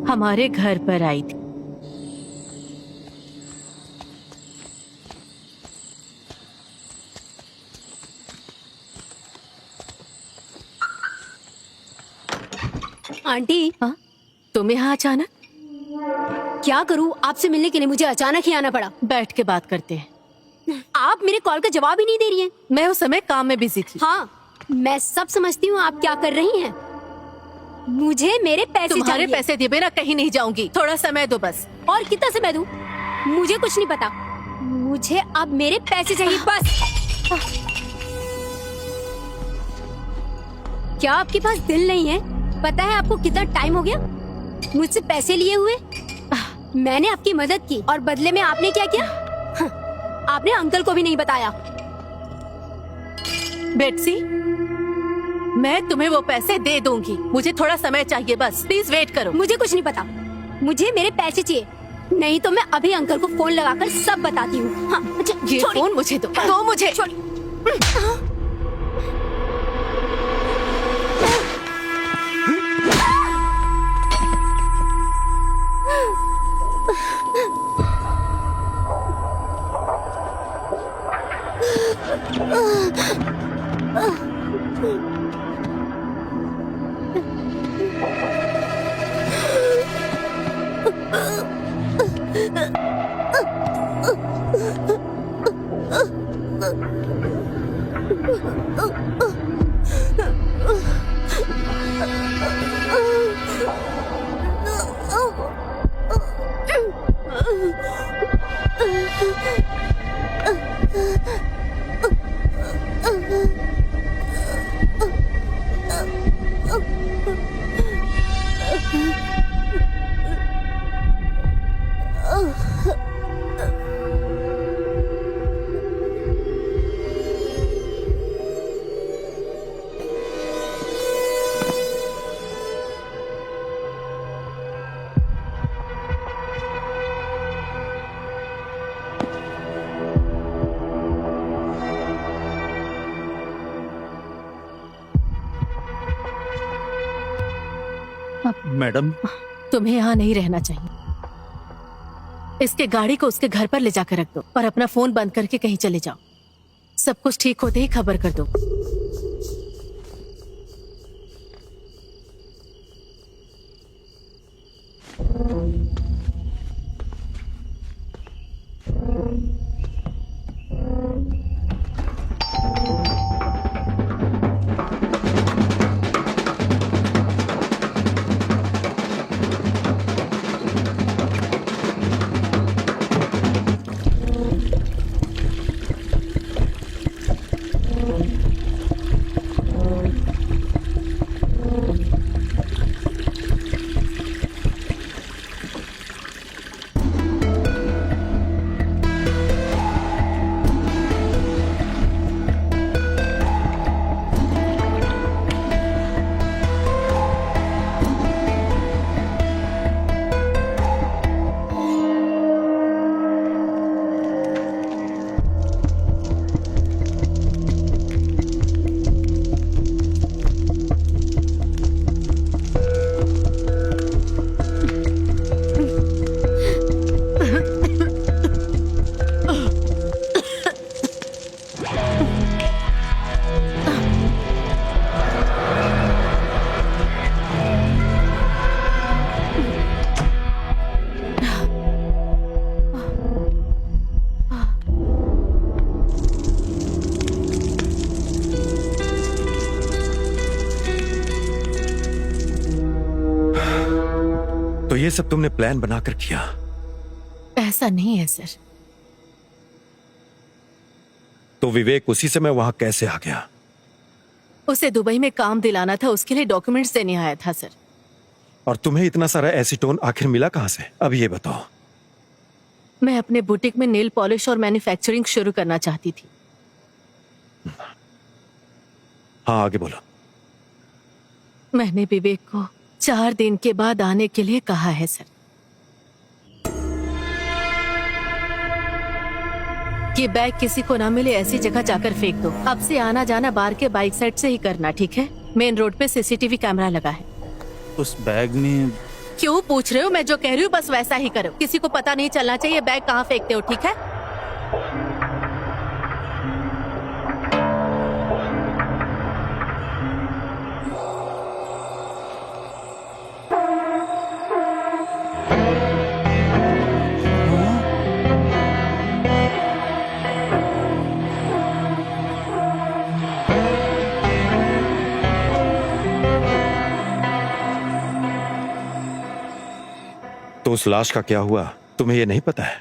हमारे घर पर आई थी। आंटी, हाँ? तुम यहाँ अचानक? क्या करूँ, आपसे मिलने के लिए मुझे अचानक ही आना पड़ा। बैठ के बात करते हैं। आप मेरे कॉल का जवाब ही नहीं दे रही हैं। मैं उस समय काम में बिजी थी। हाँ, मैं सब समझती हूँ आप क्या कर रही हैं। मुझे मेरे पैसे तुम्हारे चाहिए। पैसे दिए बिना कहीं नहीं जाऊंगी। थोड़ा समय दो बस। और कितना समय दूं? मुझे कुछ नहीं पता। मुझे अब मेरे पैसे चाहिए बस। क्या आपके पास दिल नहीं है? पता है आपको कितना टाइम हो गया मुझसे पैसे लिए हुए? मैंने आपकी मदद की और बदले में आपने क्या किया? आपने अंकल को भी नहीं बताया। बेटसी, मैं तुम्हें वो पैसे दे दूंगी। मुझे थोड़ा समय चाहिए बस। प्लीज वेट करो। मुझे कुछ नहीं पता। मुझे मेरे पैसे चाहिए, नहीं तो मैं अभी अंकल को फोन लगाकर सब बताती हूँ। हाँ, ये फोन मुझे दो मुझे। मैडम, तुम्हें यहाँ नहीं रहना चाहिए। इसके गाड़ी को उसके घर पर ले जाकर रख दो और अपना फोन बंद करके कहीं चले जाओ। सब कुछ ठीक होते ही खबर कर दो। तो ये सब तुमने प्लान बनाकर किया? ऐसा नहीं है सर। तो विवेक उसी समय वहां कैसे आ गया? उसे दुबई में काम दिलाना था, उसके लिए डॉक्यूमेंट्स देने आया था सर। और तुम्हें इतना सारा एसीटोन आखिर मिला कहां से? अब ये बताओ। मैं अपने बुटीक में नेल पॉलिश और मैन्युफैक्चरिंग शुरू करना चाहती थी। हाँ, आगे बोलो। मैंने विवेक को 4 दिन के बाद आने के लिए कहा है सर। ये बैग किसी को ना मिले ऐसी जगह जाकर फेंक दो। अब से आना जाना बार के बाइक साइड से ही करना, ठीक है? मेन रोड पे सीसीटीवी कैमरा लगा है। उस बैग में क्यों पूछ रहे हो? मैं जो कह रही हूँ बस वैसा ही करो। किसी को पता नहीं चलना चाहिए बैग कहाँ फेंकते हो, ठीक है? तो उस लाश का क्या हुआ, तुम्हें ये नहीं पता है?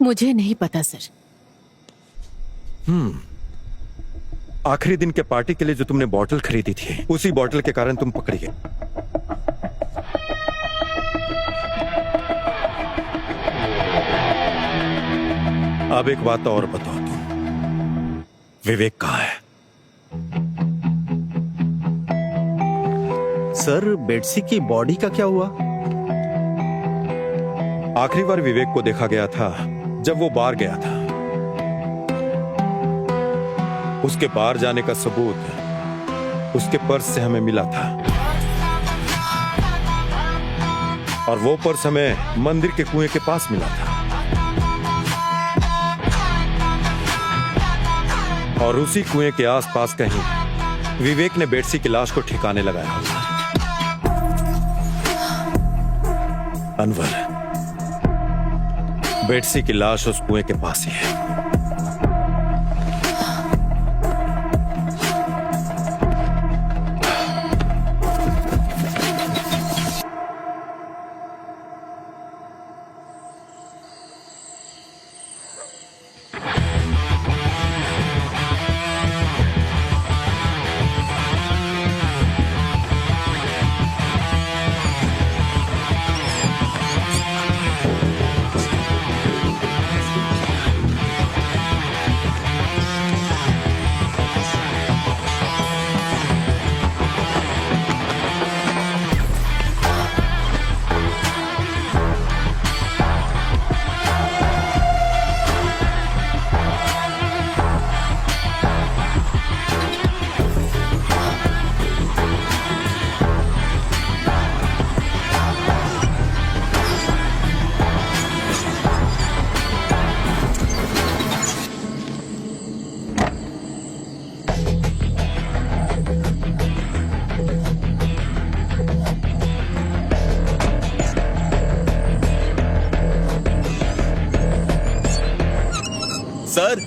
मुझे नहीं पता सर। आखिरी दिन के पार्टी के लिए जो तुमने बॉटल खरीदी थी, उसी बॉटल के कारण तुम पकड़ी गई। अब एक बात और बताओ, तुम विवेक कहाँ है? सर, बेट्सी की बॉडी का क्या हुआ? आखिरी बार विवेक को देखा गया था जब वो बाहर गया था। उसके बाहर जाने का सबूत उसके पर्स से हमें मिला था, और वो पर्स हमें मंदिर के कुएं के पास मिला था। और उसी कुएं के आसपास कहीं विवेक ने बेट्सी की लाश को ठिकाने लगाया होगा। अनवर, बेट्सी की लाश उस कुएं के पास ही है। सर।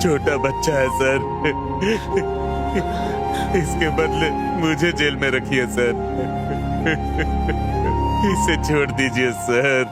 छोटा बच्चा है सर, इसके बदले मुझे जेल में रखिए सर, इसे छोड़ दीजिए सर।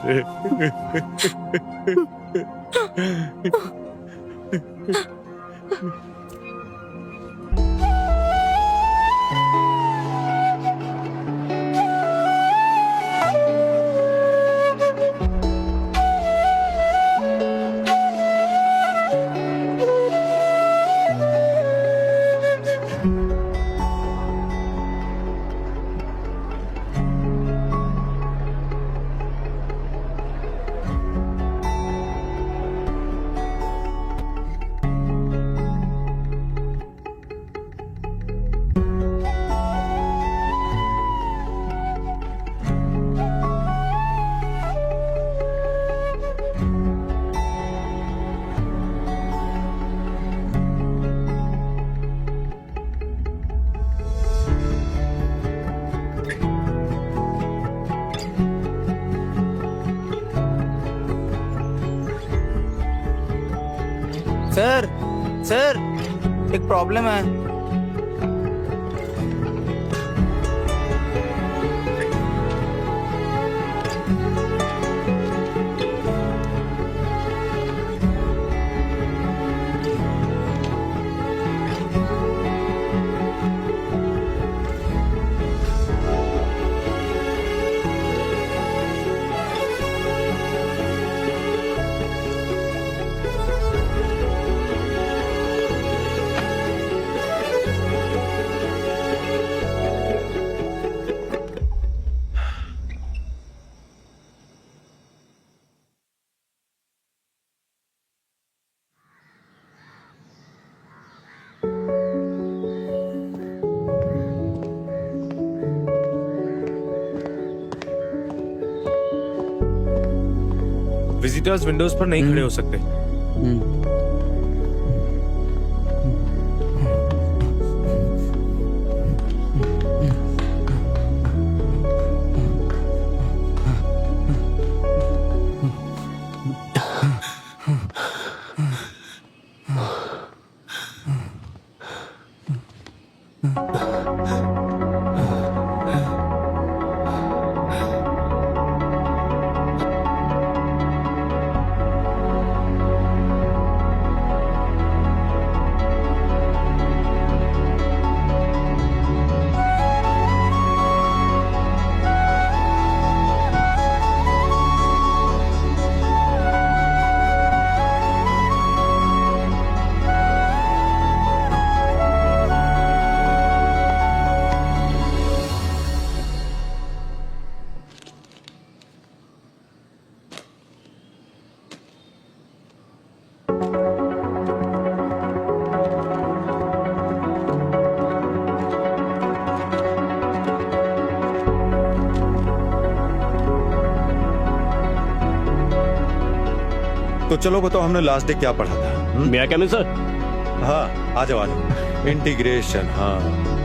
सर सर एक प्रॉब्लम है। विजिटर्स विंडोज पर नहीं खड़े हो सकते। तो चलो बताओ हमने लास्ट डे क्या पढ़ा था? मैं क्या सर? हाँ आ जाओ इंटीग्रेशन। हाँ